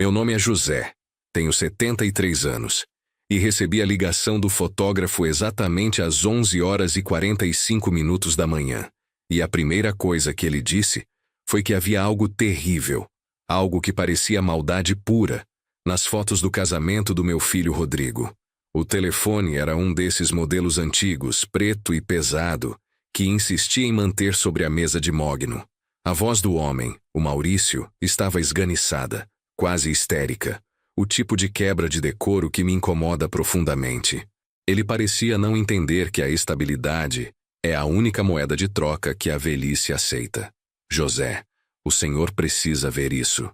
Meu nome é José, tenho 73 anos, e recebi a ligação do fotógrafo exatamente às 11 horas e 45 minutos da manhã. E a primeira coisa que ele disse foi que havia algo terrível, algo que parecia maldade pura, nas fotos do casamento do meu filho Rodrigo. O telefone era um desses modelos antigos, preto e pesado, que insistia em manter sobre a mesa de mogno. A voz do homem, o Maurício, estava esganiçada, quase histérica, o tipo de quebra de decoro que me incomoda profundamente. Ele parecia não entender que a estabilidade é a única moeda de troca que a velhice aceita. José, o senhor precisa ver isso.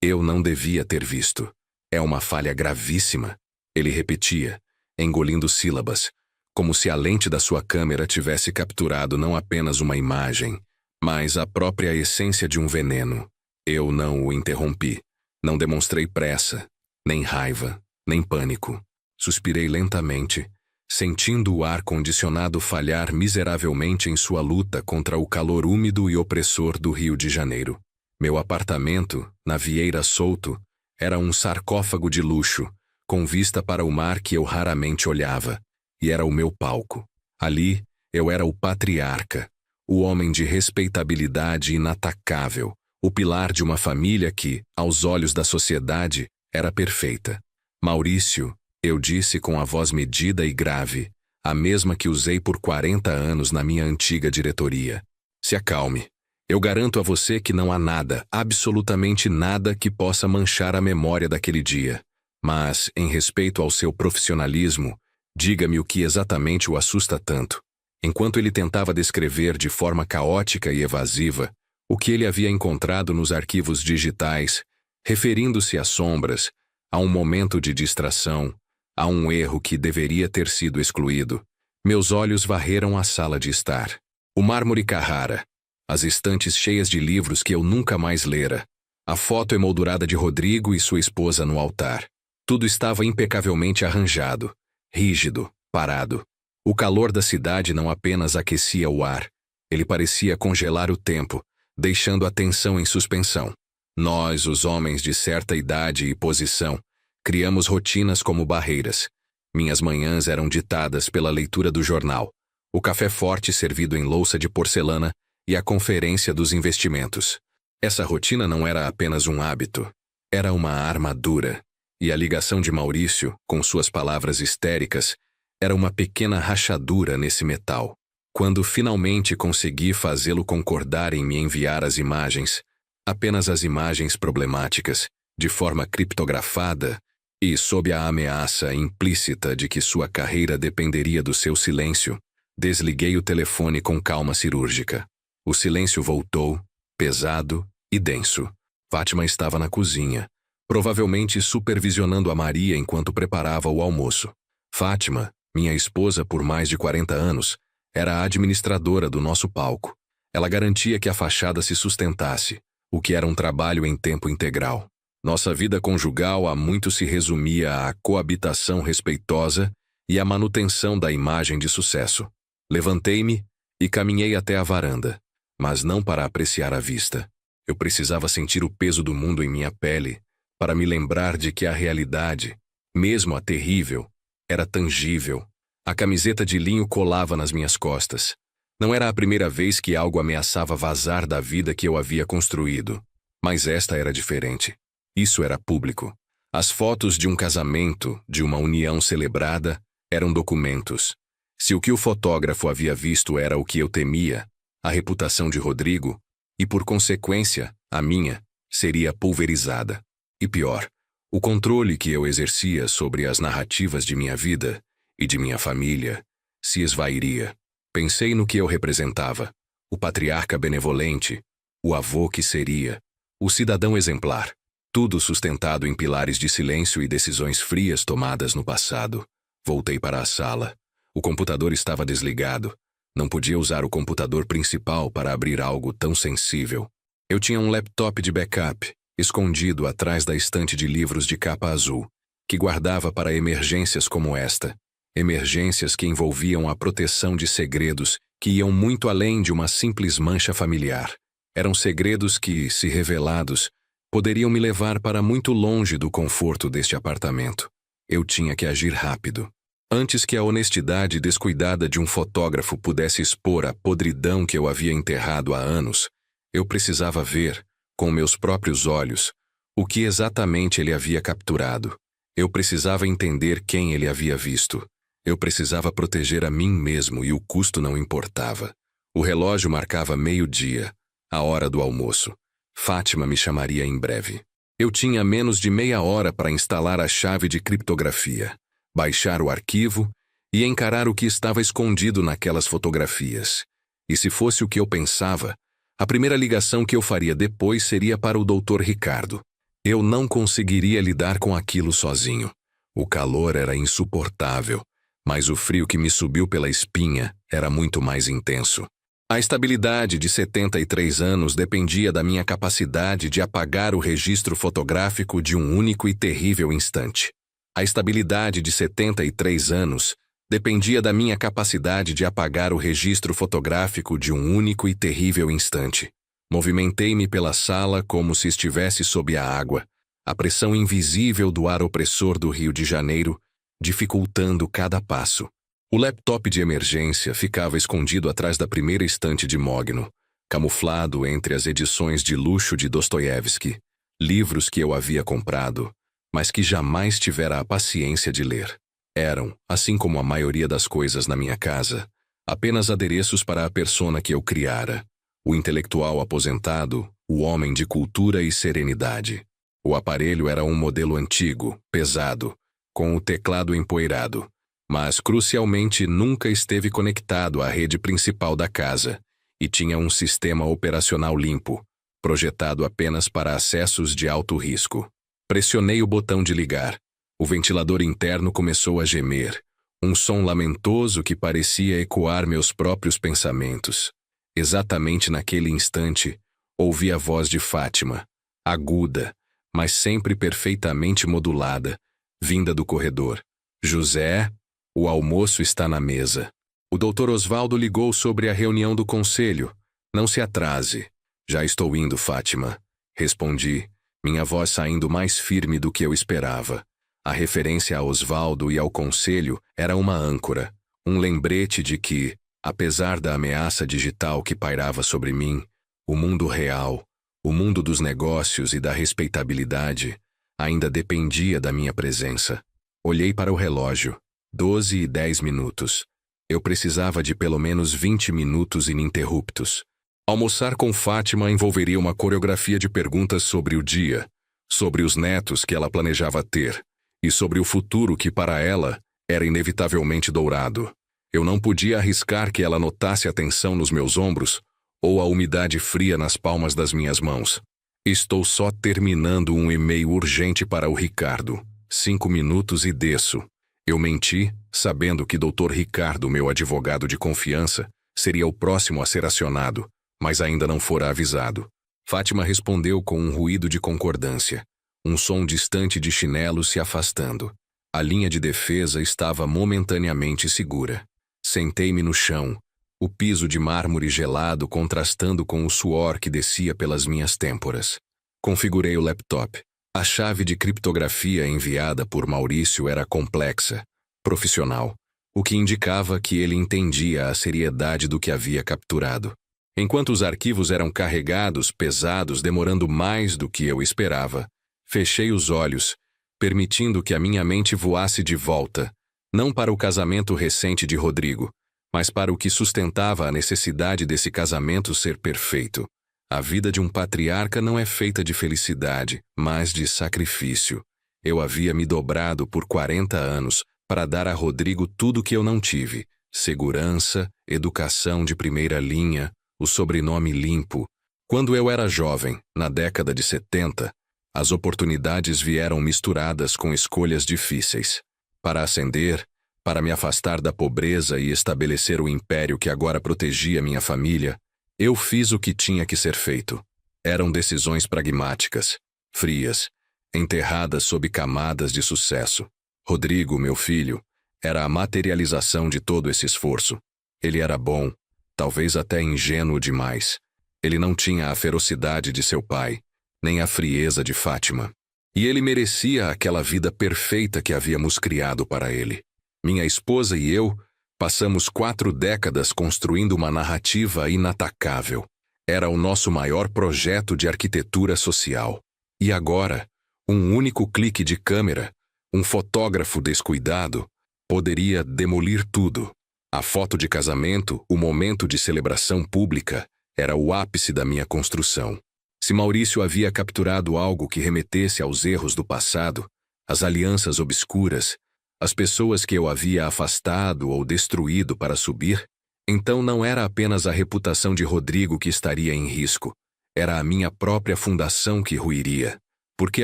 Eu não devia ter visto. É uma falha gravíssima. Ele repetia, engolindo sílabas, como se a lente da sua câmera tivesse capturado não apenas uma imagem, mas a própria essência de um veneno. Eu não o interrompi. Não demonstrei pressa, nem raiva, nem pânico. Suspirei lentamente, sentindo o ar-condicionado falhar miseravelmente em sua luta contra o calor úmido e opressor do Rio de Janeiro. Meu apartamento, na Vieira Solto, era um sarcófago de luxo, com vista para o mar que eu raramente olhava, e era o meu palco. Ali, eu era o patriarca, o homem de respeitabilidade inatacável, o pilar de uma família que, aos olhos da sociedade, era perfeita. Maurício, eu disse com a voz medida e grave, a mesma que usei por 40 anos na minha antiga diretoria. Se acalme. Eu garanto a você que não há nada, absolutamente nada que possa manchar a memória daquele dia. Mas, em respeito ao seu profissionalismo, diga-me o que exatamente o assusta tanto. Enquanto ele tentava descrever de forma caótica e evasiva o que ele havia encontrado nos arquivos digitais, referindo-se a sombras, a um momento de distração, a um erro que deveria ter sido excluído, meus olhos varreram a sala de estar. O mármore Carrara, as estantes cheias de livros que eu nunca mais lera, a foto emoldurada de Rodrigo e sua esposa no altar. Tudo estava impecavelmente arranjado, rígido, parado. O calor da cidade não apenas aquecia o ar, ele parecia congelar o tempo, deixando a tensão em suspensão. Nós, os homens de certa idade e posição, criamos rotinas como barreiras. Minhas manhãs eram ditadas pela leitura do jornal, o café forte servido em louça de porcelana e a conferência dos investimentos. Essa rotina não era apenas um hábito, era uma armadura. E a ligação de Maurício, com suas palavras histéricas, era uma pequena rachadura nesse metal. Quando finalmente consegui fazê-lo concordar em me enviar as imagens, apenas as imagens problemáticas, de forma criptografada e sob a ameaça implícita de que sua carreira dependeria do seu silêncio, desliguei o telefone com calma cirúrgica. O silêncio voltou, pesado e denso. Fátima estava na cozinha, provavelmente supervisionando a Maria enquanto preparava o almoço. Fátima, minha esposa por mais de 40 anos, era a administradora do nosso palco. Ela garantia que a fachada se sustentasse, o que era um trabalho em tempo integral. Nossa vida conjugal há muito se resumia à coabitação respeitosa e à manutenção da imagem de sucesso. Levantei-me e caminhei até a varanda, mas não para apreciar a vista. Eu precisava sentir o peso do mundo em minha pele, para me lembrar de que a realidade, mesmo a terrível, era tangível. A camiseta de linho colava nas minhas costas. Não era a primeira vez que algo ameaçava vazar da vida que eu havia construído. Mas esta era diferente. Isso era público. As fotos de um casamento, de uma união celebrada, eram documentos. Se o que o fotógrafo havia visto era o que eu temia, a reputação de Rodrigo, e por consequência, a minha, seria pulverizada. E pior, o controle que eu exercia sobre as narrativas de minha vida e de minha família se esvairia. Pensei no que eu representava, o patriarca benevolente, o avô que seria, o cidadão exemplar, tudo sustentado em pilares de silêncio e decisões frias tomadas no passado. Voltei para a sala. O computador estava desligado. Não podia usar o computador principal para abrir algo tão sensível. Eu tinha um laptop de backup, escondido atrás da estante de livros de capa azul, que guardava para emergências como esta. Emergências que envolviam a proteção de segredos que iam muito além de uma simples mancha familiar. Eram segredos que, se revelados, poderiam me levar para muito longe do conforto deste apartamento. Eu tinha que agir rápido. Antes que a honestidade descuidada de um fotógrafo pudesse expor a podridão que eu havia enterrado há anos, eu precisava ver, com meus próprios olhos, o que exatamente ele havia capturado. Eu precisava entender quem ele havia visto. Eu precisava proteger a mim mesmo e o custo não importava. O relógio marcava 12:00, a hora do almoço. Fátima me chamaria em breve. Eu tinha menos de meia hora para instalar a chave de criptografia, baixar o arquivo e encarar o que estava escondido naquelas fotografias. E se fosse o que eu pensava, a primeira ligação que eu faria depois seria para o Dr. Ricardo. Eu não conseguiria lidar com aquilo sozinho. O calor era insuportável, mas o frio que me subiu pela espinha era muito mais intenso. A estabilidade de 73 anos dependia da minha capacidade de apagar o registro fotográfico de um único e terrível instante. A estabilidade de 73 anos dependia da minha capacidade de apagar o registro fotográfico de um único e terrível instante. Movimentei-me pela sala como se estivesse sob a água, a pressão invisível do ar opressor do Rio de Janeiro, dificultando cada passo. O laptop de emergência ficava escondido atrás da primeira estante de mogno, camuflado entre as edições de luxo de Dostoiévski, livros que eu havia comprado, mas que jamais tivera a paciência de ler. Eram, assim como a maioria das coisas na minha casa, apenas adereços para a persona que eu criara, o intelectual aposentado, o homem de cultura e serenidade. O aparelho era um modelo antigo, pesado, com o teclado empoeirado, mas crucialmente nunca esteve conectado à rede principal da casa e tinha um sistema operacional limpo, projetado apenas para acessos de alto risco. Pressionei o botão de ligar. O ventilador interno começou a gemer, um som lamentoso que parecia ecoar meus próprios pensamentos. Exatamente naquele instante, ouvi a voz de Fátima, aguda, mas sempre perfeitamente modulada, vinda do corredor. José, o almoço está na mesa. O Dr. Osvaldo ligou sobre a reunião do conselho. Não se atrase. Já estou indo, Fátima. Respondi, minha voz saindo mais firme do que eu esperava. A referência a Osvaldo e ao conselho era uma âncora, um lembrete de que, apesar da ameaça digital que pairava sobre mim, o mundo real, o mundo dos negócios e da respeitabilidade, ainda dependia da minha presença. Olhei para o relógio. 12:10. Eu precisava de pelo menos 20 minutos ininterruptos. Almoçar com Fátima envolveria uma coreografia de perguntas sobre o dia, sobre os netos que ela planejava ter, e sobre o futuro que para ela era inevitavelmente dourado. Eu não podia arriscar que ela notasse a tensão nos meus ombros ou a umidade fria nas palmas das minhas mãos. Estou só terminando um e-mail urgente para o Ricardo. 5 minutos e desço. Eu menti, sabendo que Dr. Ricardo, meu advogado de confiança, seria o próximo a ser acionado, mas ainda não fora avisado. Fátima respondeu com um ruído de concordância, um som distante de chinelos se afastando. A linha de defesa estava momentaneamente segura. Sentei-me no chão, o piso de mármore gelado contrastando com o suor que descia pelas minhas têmporas. Configurei o laptop. A chave de criptografia enviada por Maurício era complexa, profissional, o que indicava que ele entendia a seriedade do que havia capturado. Enquanto os arquivos eram carregados, pesados, demorando mais do que eu esperava, fechei os olhos, permitindo que a minha mente voasse de volta, não para o casamento recente de Rodrigo, mas para o que sustentava a necessidade desse casamento ser perfeito. A vida de um patriarca não é feita de felicidade, mas de sacrifício. Eu havia me dobrado por 40 anos para dar a Rodrigo tudo que eu não tive: segurança, educação de primeira linha, o sobrenome limpo. Quando eu era jovem, na década de 70, as oportunidades vieram misturadas com escolhas difíceis. Para ascender, para me afastar da pobreza e estabelecer o império que agora protegia minha família, eu fiz o que tinha que ser feito. Eram decisões pragmáticas, frias, enterradas sob camadas de sucesso. Rodrigo, meu filho, era a materialização de todo esse esforço. Ele era bom, talvez até ingênuo demais. Ele não tinha a ferocidade de seu pai, nem a frieza de Fátima. E ele merecia aquela vida perfeita que havíamos criado para ele. Minha esposa e eu passamos 4 décadas construindo uma narrativa inatacável. Era o nosso maior projeto de arquitetura social. E agora, um único clique de câmera, um fotógrafo descuidado, poderia demolir tudo. A foto de casamento, o momento de celebração pública, era o ápice da minha construção. Se Maurício havia capturado algo que remetesse aos erros do passado, as alianças obscuras, as pessoas que eu havia afastado ou destruído para subir, então não era apenas a reputação de Rodrigo que estaria em risco, era a minha própria fundação que ruiria, porque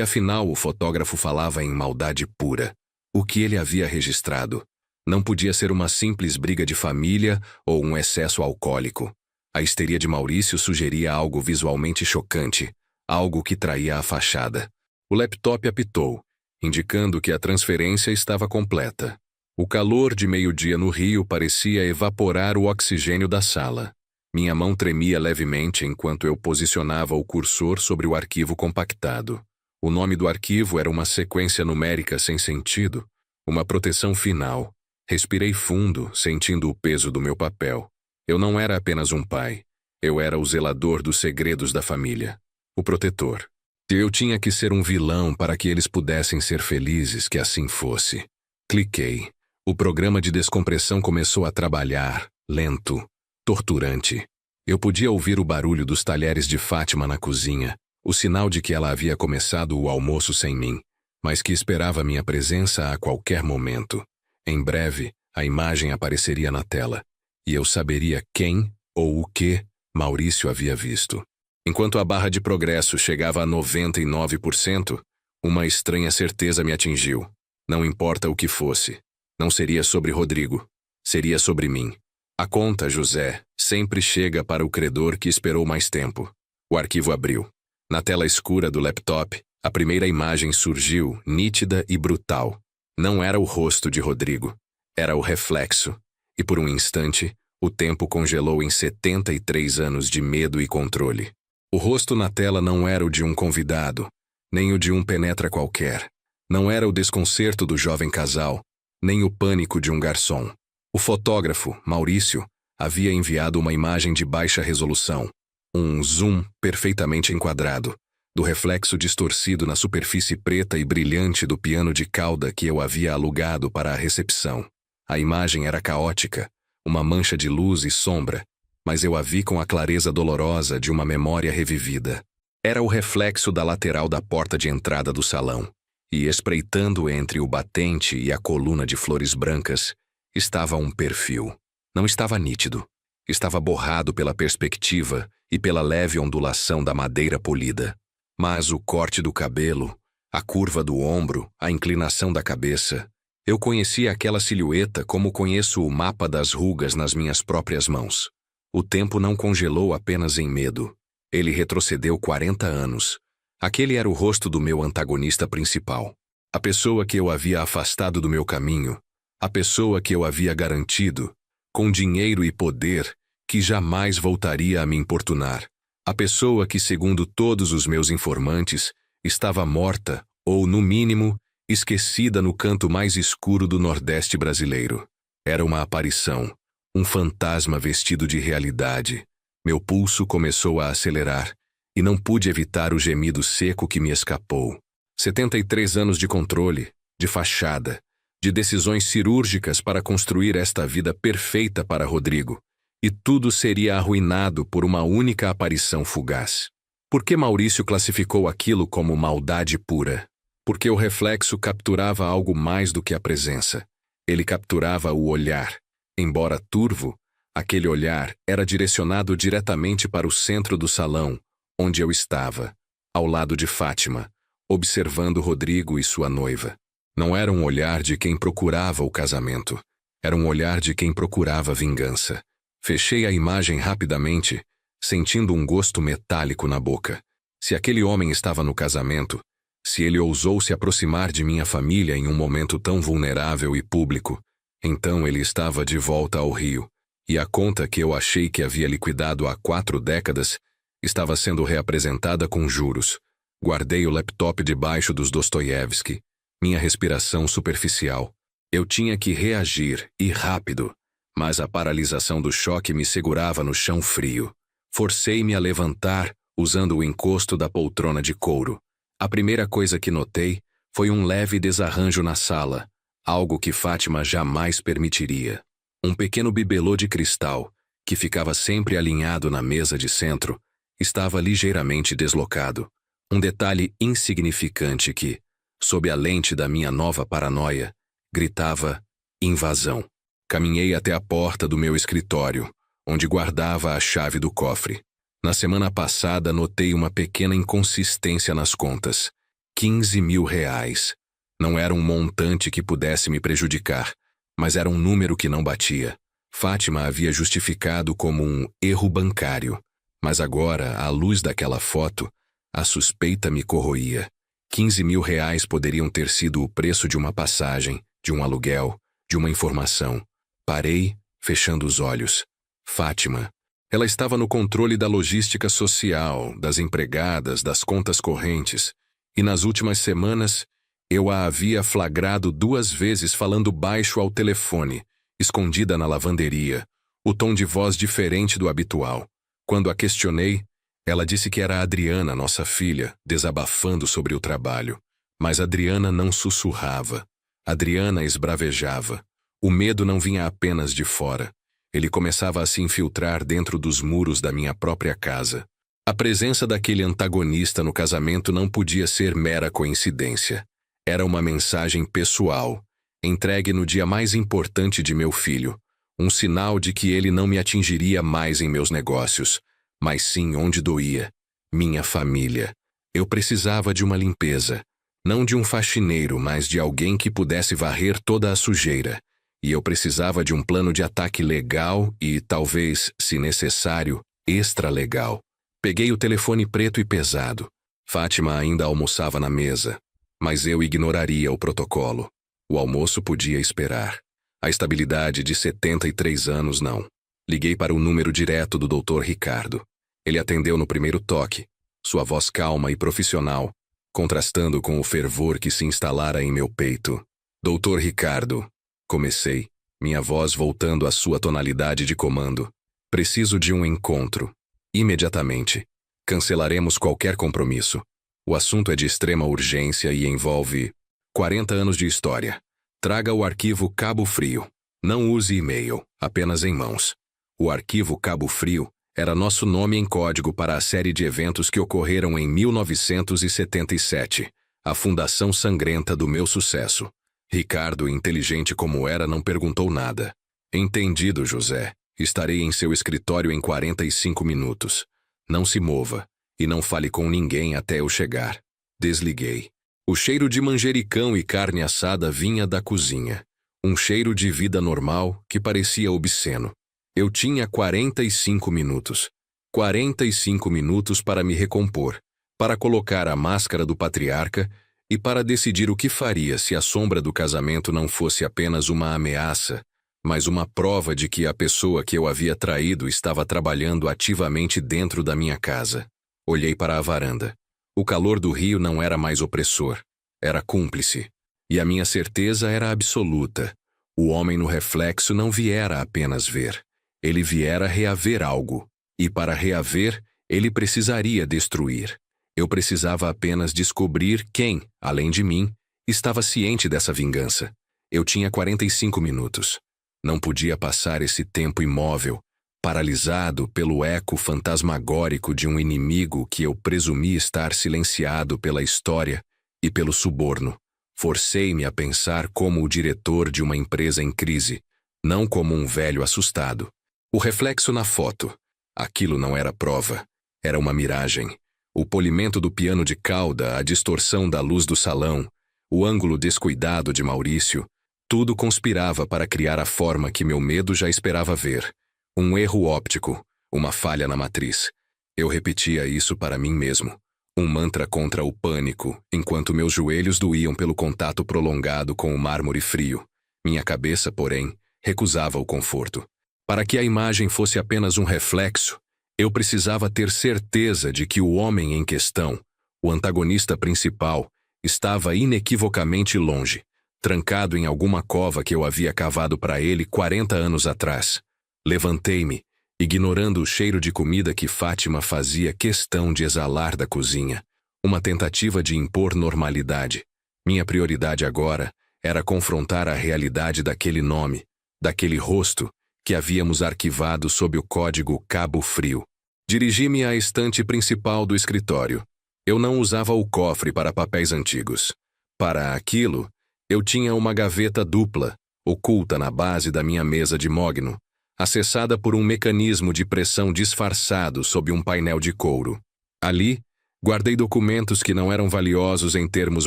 afinal o fotógrafo falava em maldade pura. O que ele havia registrado não podia ser uma simples briga de família ou um excesso alcoólico. A histeria de Maurício sugeria algo visualmente chocante, algo que traía a fachada. O laptop apitou, indicando que a transferência estava completa. O calor de meio-dia no Rio parecia evaporar o oxigênio da sala. Minha mão tremia levemente enquanto eu posicionava o cursor sobre o arquivo compactado. O nome do arquivo era uma sequência numérica sem sentido, uma proteção final. Respirei fundo, sentindo o peso do meu papel. Eu não era apenas um pai. Eu era o zelador dos segredos da família. O protetor. Se eu tinha que ser um vilão para que eles pudessem ser felizes, que assim fosse. Cliquei. O programa de descompressão começou a trabalhar, lento, torturante. Eu podia ouvir o barulho dos talheres de Fátima na cozinha, o sinal de que ela havia começado o almoço sem mim, mas que esperava minha presença a qualquer momento. Em breve, a imagem apareceria na tela, e eu saberia quem ou o que Maurício havia visto. Enquanto a barra de progresso chegava a 99%, uma estranha certeza me atingiu. Não importa o que fosse. Não seria sobre Rodrigo. Seria sobre mim. A conta, José, sempre chega para o credor que esperou mais tempo. O arquivo abriu. Na tela escura do laptop, a primeira imagem surgiu, nítida e brutal. Não era o rosto de Rodrigo. Era o reflexo. E por um instante, o tempo congelou em 73 anos de medo e controle. O rosto na tela não era o de um convidado, nem o de um penetra qualquer. Não era o desconcerto do jovem casal, nem o pânico de um garçom. O fotógrafo, Maurício, havia enviado uma imagem de baixa resolução, um zoom perfeitamente enquadrado, do reflexo distorcido na superfície preta e brilhante do piano de cauda que eu havia alugado para a recepção. A imagem era caótica, uma mancha de luz e sombra, mas eu a vi com a clareza dolorosa de uma memória revivida. Era o reflexo da lateral da porta de entrada do salão, e espreitando entre o batente e a coluna de flores brancas, estava um perfil. Não estava nítido. Estava borrado pela perspectiva e pela leve ondulação da madeira polida. Mas o corte do cabelo, a curva do ombro, a inclinação da cabeça, eu conhecia aquela silhueta como conheço o mapa das rugas nas minhas próprias mãos. O tempo não congelou apenas em medo. Ele retrocedeu 40 anos. Aquele era o rosto do meu antagonista principal. A pessoa que eu havia afastado do meu caminho. A pessoa que eu havia garantido, com dinheiro e poder, que jamais voltaria a me importunar. A pessoa que, segundo todos os meus informantes, estava morta ou, no mínimo, esquecida no canto mais escuro do Nordeste brasileiro. Era uma aparição, um fantasma vestido de realidade. Meu pulso começou a acelerar e não pude evitar o gemido seco que me escapou. 73 anos de controle, de fachada, de decisões cirúrgicas para construir esta vida perfeita para Rodrigo. E tudo seria arruinado por uma única aparição fugaz. Por que Maurício classificou aquilo como maldade pura? Porque o reflexo capturava algo mais do que a presença. Ele capturava o olhar. Embora turvo, aquele olhar era direcionado diretamente para o centro do salão, onde eu estava, ao lado de Fátima, observando Rodrigo e sua noiva. Não era um olhar de quem procurava o casamento. Era um olhar de quem procurava vingança. Fechei a imagem rapidamente, sentindo um gosto metálico na boca. Se aquele homem estava no casamento, se ele ousou se aproximar de minha família em um momento tão vulnerável e público, então ele estava de volta ao Rio, e a conta que eu achei que havia liquidado há 4 décadas estava sendo reapresentada com juros, Guardei o laptop debaixo dos Dostoiévski, minha respiração superficial. Eu tinha que reagir, e rápido, mas a paralisação do choque me segurava no chão frio. Forcei-me a levantar, usando o encosto da poltrona de couro. A primeira coisa que notei foi um leve desarranjo na sala, algo que Fátima jamais permitiria. Um pequeno bibelô de cristal, que ficava sempre alinhado na mesa de centro, estava ligeiramente deslocado. Um detalhe insignificante que, sob a lente da minha nova paranoia, gritava invasão. Caminhei até a porta do meu escritório, onde guardava a chave do cofre. Na semana passada notei uma pequena inconsistência nas contas. 15 mil reais. Não era um montante que pudesse me prejudicar, mas era um número que não batia. Fátima havia justificado como um erro bancário, mas agora, à luz daquela foto, a suspeita me corroía. 15 mil reais poderiam ter sido o preço de uma passagem, de um aluguel, de uma informação. Parei, fechando os olhos. Fátima. Ela estava no controle da logística social, das empregadas, das contas correntes, e nas últimas semanas eu a havia flagrado 2 vezes falando baixo ao telefone, escondida na lavanderia, o tom de voz diferente do habitual. Quando a questionei, ela disse que era a Adriana, nossa filha, desabafando sobre o trabalho. Mas Adriana não sussurrava. Adriana esbravejava. O medo não vinha apenas de fora. Ele começava a se infiltrar dentro dos muros da minha própria casa. A presença daquele antagonista no casamento não podia ser mera coincidência. Era uma mensagem pessoal, entregue no dia mais importante de meu filho, um sinal de que ele não me atingiria mais em meus negócios, mas sim onde doía, minha família. Eu precisava de uma limpeza, não de um faxineiro, mas de alguém que pudesse varrer toda a sujeira. E eu precisava de um plano de ataque legal e, talvez, se necessário, extra-legal. Peguei o telefone preto e pesado. Fátima ainda almoçava na mesa, mas eu ignoraria o protocolo. O almoço podia esperar. A estabilidade de 73 anos, não. Liguei para o número direto do Dr. Ricardo. Ele atendeu no primeiro toque, sua voz calma e profissional, contrastando com o fervor que se instalara em meu peito. Dr. Ricardo, comecei, minha voz voltando à sua tonalidade de comando. Preciso de um encontro. Imediatamente. Cancelaremos qualquer compromisso. O assunto é de extrema urgência e envolve 40 anos de história. Traga o arquivo Cabo Frio. Não use e-mail, apenas em mãos. O arquivo Cabo Frio era nosso nome em código para a série de eventos que ocorreram em 1977, a fundação sangrenta do meu sucesso. Ricardo, inteligente como era, não perguntou nada. Entendido, José. Estarei em seu escritório em 45 minutos. Não se mova, e não fale com ninguém até eu chegar. Desliguei. O cheiro de manjericão e carne assada vinha da cozinha. Um cheiro de vida normal que parecia obsceno. Eu tinha 45 minutos. 45 minutos para me recompor, para colocar a máscara do patriarca e para decidir o que faria se a sombra do casamento não fosse apenas uma ameaça, mas uma prova de que a pessoa que eu havia traído estava trabalhando ativamente dentro da minha casa. Olhei para a varanda. O calor do rio não era mais opressor, era cúmplice. E a minha certeza era absoluta. O homem no reflexo não viera apenas ver. Ele viera reaver algo. E para reaver, ele precisaria destruir. Eu precisava apenas descobrir quem, além de mim, estava ciente dessa vingança. Eu tinha 45 minutos. Não podia passar esse tempo imóvel, paralisado pelo eco fantasmagórico de um inimigo que eu presumi estar silenciado pela história e pelo suborno. Forcei-me a pensar como o diretor de uma empresa em crise, não como um velho assustado. O reflexo na foto. Aquilo não era prova. Era uma miragem. O polimento do piano de cauda, a distorção da luz do salão, o ângulo descuidado de Maurício, tudo conspirava para criar a forma que meu medo já esperava ver. Um erro óptico, uma falha na matriz. Eu repetia isso para mim mesmo. Um mantra contra o pânico, enquanto meus joelhos doíam pelo contato prolongado com o mármore frio. Minha cabeça, porém, recusava o conforto. Para que a imagem fosse apenas um reflexo, eu precisava ter certeza de que o homem em questão, O antagonista principal estava inequivocamente longe, trancado em alguma cova que eu havia cavado para ele 40 anos atrás. Levantei-me, ignorando o cheiro de comida que Fátima fazia questão de exalar da cozinha. Uma tentativa de impor normalidade. Minha prioridade agora era confrontar a realidade daquele nome, daquele rosto, que havíamos arquivado sob o código Cabo Frio. Dirigi-me à estante principal do escritório. Eu não usava o cofre para papéis antigos. Para aquilo, eu tinha uma gaveta dupla, oculta na base da minha mesa de mogno, acessada por um mecanismo de pressão disfarçado sob um painel de couro. Ali, guardei documentos que não eram valiosos em termos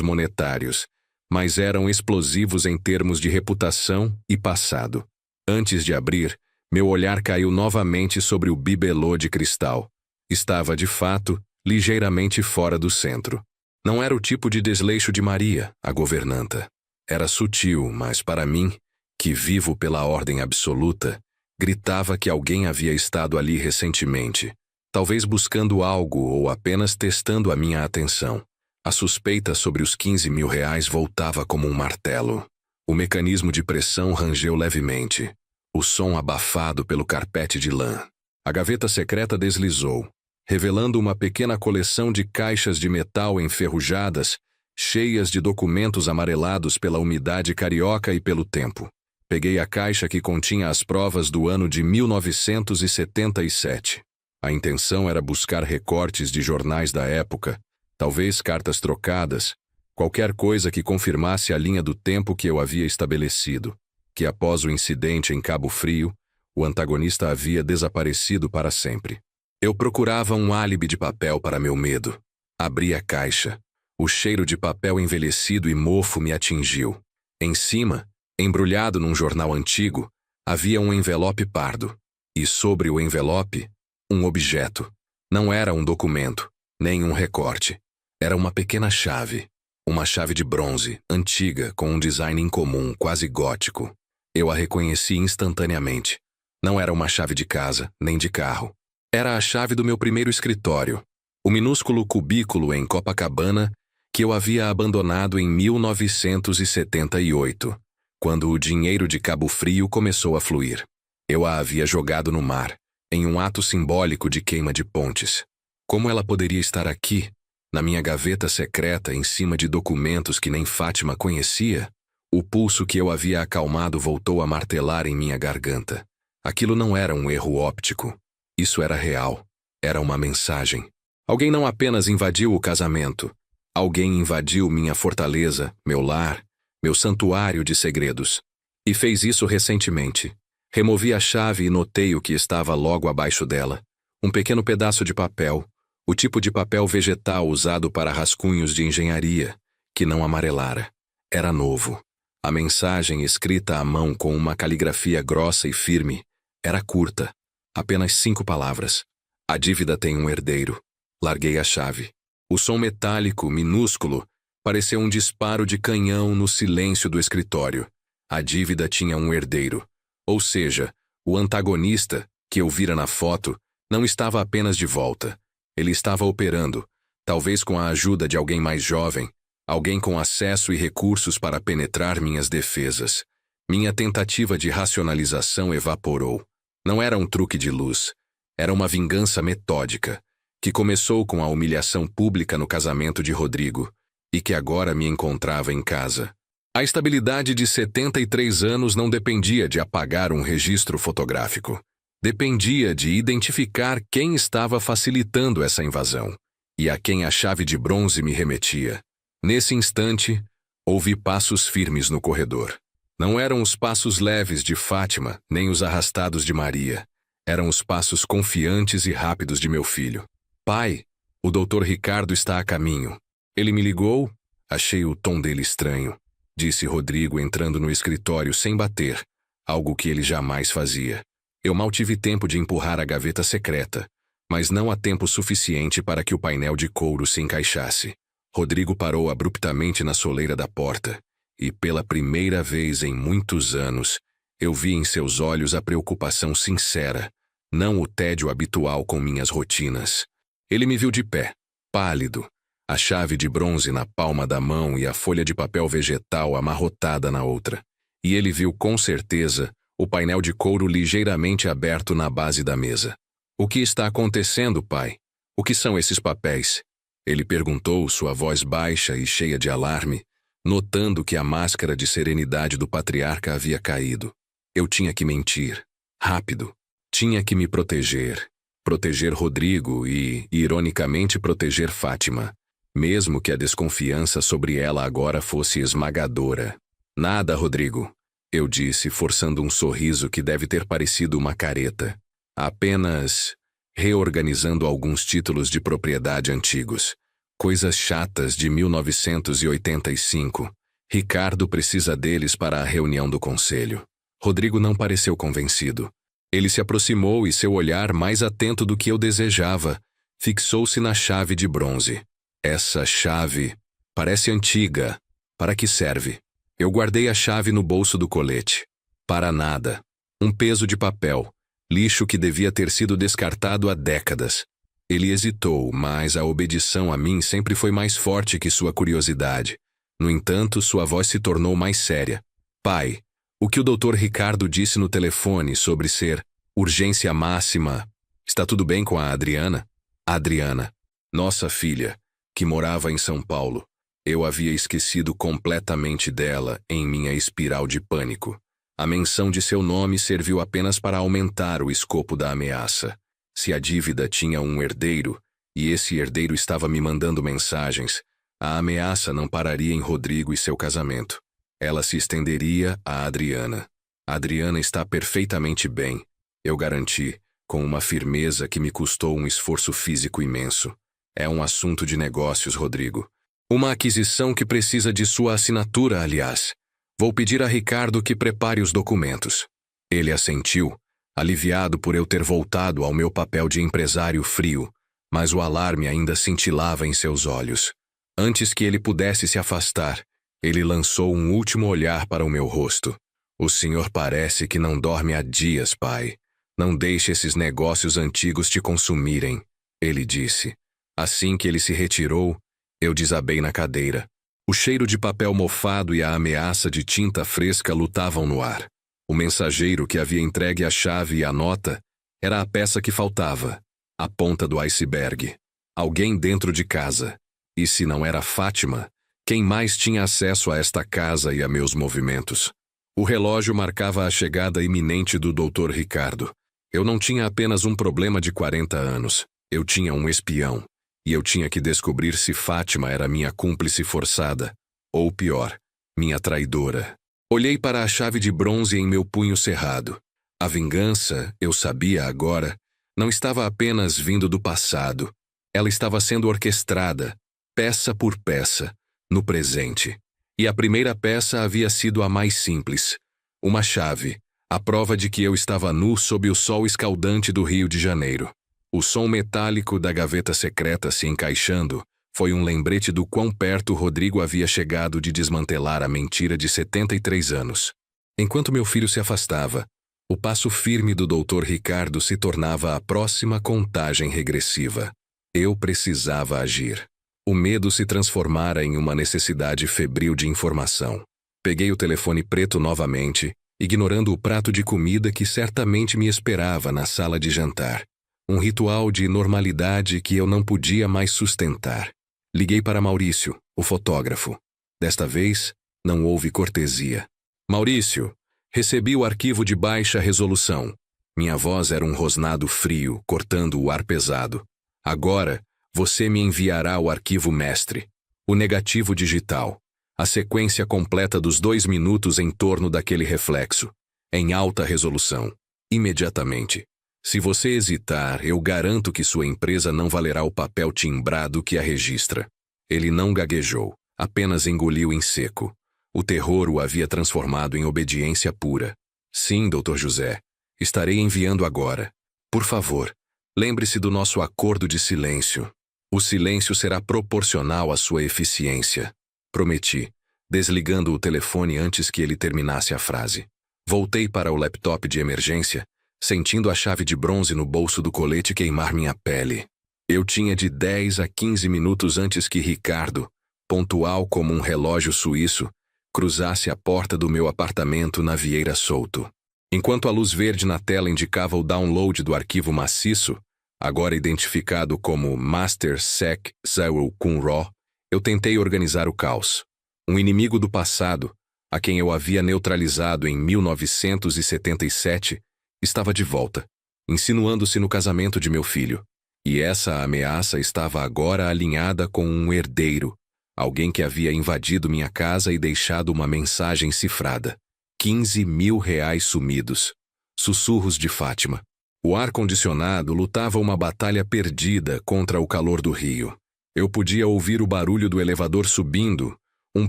monetários, mas eram explosivos em termos de reputação e passado. Antes de abrir, meu olhar caiu novamente sobre o bibelô de cristal. Estava, de fato, ligeiramente fora do centro. Não era o tipo de desleixo de Maria, a governanta. Era sutil, mas para mim, que vivo pela ordem absoluta, gritava que alguém havia estado ali recentemente, talvez buscando algo ou apenas testando a minha atenção. A suspeita sobre os 15 mil reais voltava como um martelo. O mecanismo de pressão rangeu levemente, o som abafado pelo carpete de lã. A gaveta secreta deslizou, revelando uma pequena coleção de caixas de metal enferrujadas, cheias de documentos amarelados pela umidade carioca e pelo tempo. Peguei a caixa que continha as provas do ano de 1977. A intenção era buscar recortes de jornais da época, talvez cartas trocadas, qualquer coisa que confirmasse a linha do tempo que eu havia estabelecido, que após o incidente em Cabo Frio, o antagonista havia desaparecido para sempre. Eu procurava um álibi de papel para meu medo. Abri a caixa. O cheiro de papel envelhecido e mofo me atingiu. Em cima, embrulhado num jornal antigo, havia um envelope pardo. E sobre o envelope, um objeto. Não era um documento, nem um recorte. Era uma pequena chave. Uma chave de bronze, antiga, com um design incomum, quase gótico. Eu a reconheci instantaneamente. Não era uma chave de casa, nem de carro. Era a chave do meu primeiro escritório, o minúsculo cubículo em Copacabana que eu havia abandonado em 1978, quando o dinheiro de Cabo Frio começou a fluir. Eu a havia jogado no mar, em um ato simbólico de queima de pontes. Como ela poderia estar aqui, na minha gaveta secreta em cima de documentos que nem Fátima conhecia? O pulso que eu havia acalmado voltou a martelar em minha garganta. Aquilo não era um erro óptico. Isso era real. Era uma mensagem. Alguém não apenas invadiu o casamento. Alguém invadiu minha fortaleza, meu lar, meu santuário de segredos. E fez isso recentemente. Removi a chave e notei o que estava logo abaixo dela. Um pequeno pedaço de papel. O tipo de papel vegetal usado para rascunhos de engenharia, que não amarelara. Era novo. A mensagem, escrita à mão com uma caligrafia grossa e firme, era curta. Apenas 5 palavras. A dívida tem um herdeiro. Larguei a chave. O som metálico, minúsculo, pareceu um disparo de canhão no silêncio do escritório. A dívida tinha um herdeiro. Ou seja, o antagonista, que eu vira na foto, não estava apenas de volta. Ele estava operando, talvez com a ajuda de alguém mais jovem, alguém com acesso e recursos para penetrar minhas defesas. Minha tentativa de racionalização evaporou. Não era um truque de luz. Era uma vingança metódica, que começou com a humilhação pública no casamento de Rodrigo, e que agora me encontrava em casa. A estabilidade de 73 anos não dependia de apagar um registro fotográfico. Dependia de identificar quem estava facilitando essa invasão, e a quem a chave de bronze me remetia. Nesse instante, ouvi passos firmes no corredor. Não eram os passos leves de Fátima, nem os arrastados de Maria. Eram os passos confiantes e rápidos de meu filho. Pai, o Dr. Ricardo está a caminho. Ele me ligou? Achei o tom dele estranho, disse Rodrigo entrando no escritório sem bater, algo que ele jamais fazia. Eu mal tive tempo de empurrar a gaveta secreta, mas não há tempo suficiente para que o painel de couro se encaixasse. Rodrigo parou abruptamente na soleira da porta, e pela primeira vez em muitos anos, eu vi em seus olhos a preocupação sincera, não o tédio habitual com minhas rotinas. Ele me viu de pé, pálido, a chave de bronze na palma da mão e a folha de papel vegetal amarrotada na outra. E ele viu com certeza o painel de couro ligeiramente aberto na base da mesa. O que está acontecendo, pai? O que são esses papéis? Ele perguntou, sua voz baixa e cheia de alarme, notando que a máscara de serenidade do patriarca havia caído. Eu tinha que mentir. Rápido. Tinha que me proteger. Proteger Rodrigo e, ironicamente, proteger Fátima. Mesmo que a desconfiança sobre ela agora fosse esmagadora. Nada, Rodrigo. Eu disse, forçando um sorriso que deve ter parecido uma careta. Apenas reorganizando alguns títulos de propriedade antigos. Coisas chatas de 1985. Ricardo precisa deles para a reunião do conselho. Rodrigo não pareceu convencido. Ele se aproximou e seu olhar, mais atento do que eu desejava, fixou-se na chave de bronze. Essa chave parece antiga. Para que serve? Eu guardei a chave no bolso do colete. Para nada. Um peso de papel. Lixo que devia ter sido descartado há décadas. Ele hesitou, mas a obedição a mim sempre foi mais forte que sua curiosidade. No entanto, sua voz se tornou mais séria. Pai, o que o Dr. Ricardo disse no telefone sobre ser urgência máxima. Está tudo bem com a Adriana? Adriana, nossa filha, que morava em São Paulo. Eu havia esquecido completamente dela em minha espiral de pânico. A menção de seu nome serviu apenas para aumentar o escopo da ameaça. Se a dívida tinha um herdeiro, e esse herdeiro estava me mandando mensagens, a ameaça não pararia em Rodrigo e seu casamento. Ela se estenderia a Adriana. Adriana está perfeitamente bem, eu garanti, com uma firmeza que me custou um esforço físico imenso. É um assunto de negócios, Rodrigo. Uma aquisição que precisa de sua assinatura, aliás. Vou pedir a Ricardo que prepare os documentos. Ele assentiu, aliviado por eu ter voltado ao meu papel de empresário frio, mas o alarme ainda cintilava em seus olhos. Antes que ele pudesse se afastar, ele lançou um último olhar para o meu rosto. O senhor parece que não dorme há dias, pai. Não deixe esses negócios antigos te consumirem, ele disse. Assim que ele se retirou, eu desabei na cadeira. O cheiro de papel mofado e a ameaça de tinta fresca lutavam no ar. O mensageiro que havia entregue a chave e a nota era a peça que faltava, a ponta do iceberg. Alguém dentro de casa. E se não era Fátima, quem mais tinha acesso a esta casa e a meus movimentos? O relógio marcava a chegada iminente do Dr. Ricardo. Eu não tinha apenas um problema de 40 anos. Eu tinha um espião. E eu tinha que descobrir se Fátima era minha cúmplice forçada, ou pior, minha traidora. Olhei para a chave de bronze em meu punho cerrado. A vingança, eu sabia agora, não estava apenas vindo do passado. Ela estava sendo orquestrada, peça por peça, no presente. E a primeira peça havia sido a mais simples. Uma chave, a prova de que eu estava nu sob o sol escaldante do Rio de Janeiro. O som metálico da gaveta secreta se encaixando foi um lembrete do quão perto Rodrigo havia chegado de desmantelar a mentira de 73 anos. Enquanto meu filho se afastava, o passo firme do Dr. Ricardo se tornava a próxima contagem regressiva. Eu precisava agir. O medo se transformara em uma necessidade febril de informação. Peguei o telefone preto novamente, ignorando o prato de comida que certamente me esperava na sala de jantar. Um ritual de normalidade que eu não podia mais sustentar. Liguei para Maurício, o fotógrafo. Desta vez, não houve cortesia. Maurício, recebi o arquivo de baixa resolução. Minha voz era um rosnado frio, cortando o ar pesado. Agora, você me enviará o arquivo mestre, o negativo digital, a sequência completa dos 2 minutos em torno daquele reflexo, em alta resolução, imediatamente. Se você hesitar, eu garanto que sua empresa não valerá o papel timbrado que a registra. Ele não gaguejou, apenas engoliu em seco. O terror o havia transformado em obediência pura. Sim, Dr. José. Estarei enviando agora. Por favor, lembre-se do nosso acordo de silêncio. O silêncio será proporcional à sua eficiência. Prometi, desligando o telefone antes que ele terminasse a frase. Voltei para o laptop de emergência, sentindo a chave de bronze no bolso do colete queimar minha pele. Eu tinha de 10 a 15 minutos antes que Ricardo, pontual como um relógio suíço, cruzasse a porta do meu apartamento na Vieira Solto. Enquanto a luz verde na tela indicava o download do arquivo maciço, agora identificado como Master Sec 0 com RAW, eu tentei organizar o caos. Um inimigo do passado, a quem eu havia neutralizado em 1977, estava de volta, insinuando-se no casamento de meu filho. E essa ameaça estava agora alinhada com um herdeiro, alguém que havia invadido minha casa e deixado uma mensagem cifrada. 15 mil reais sumidos. Sussurros de Fátima. O ar-condicionado lutava uma batalha perdida contra o calor do Rio. Eu podia ouvir o barulho do elevador subindo, um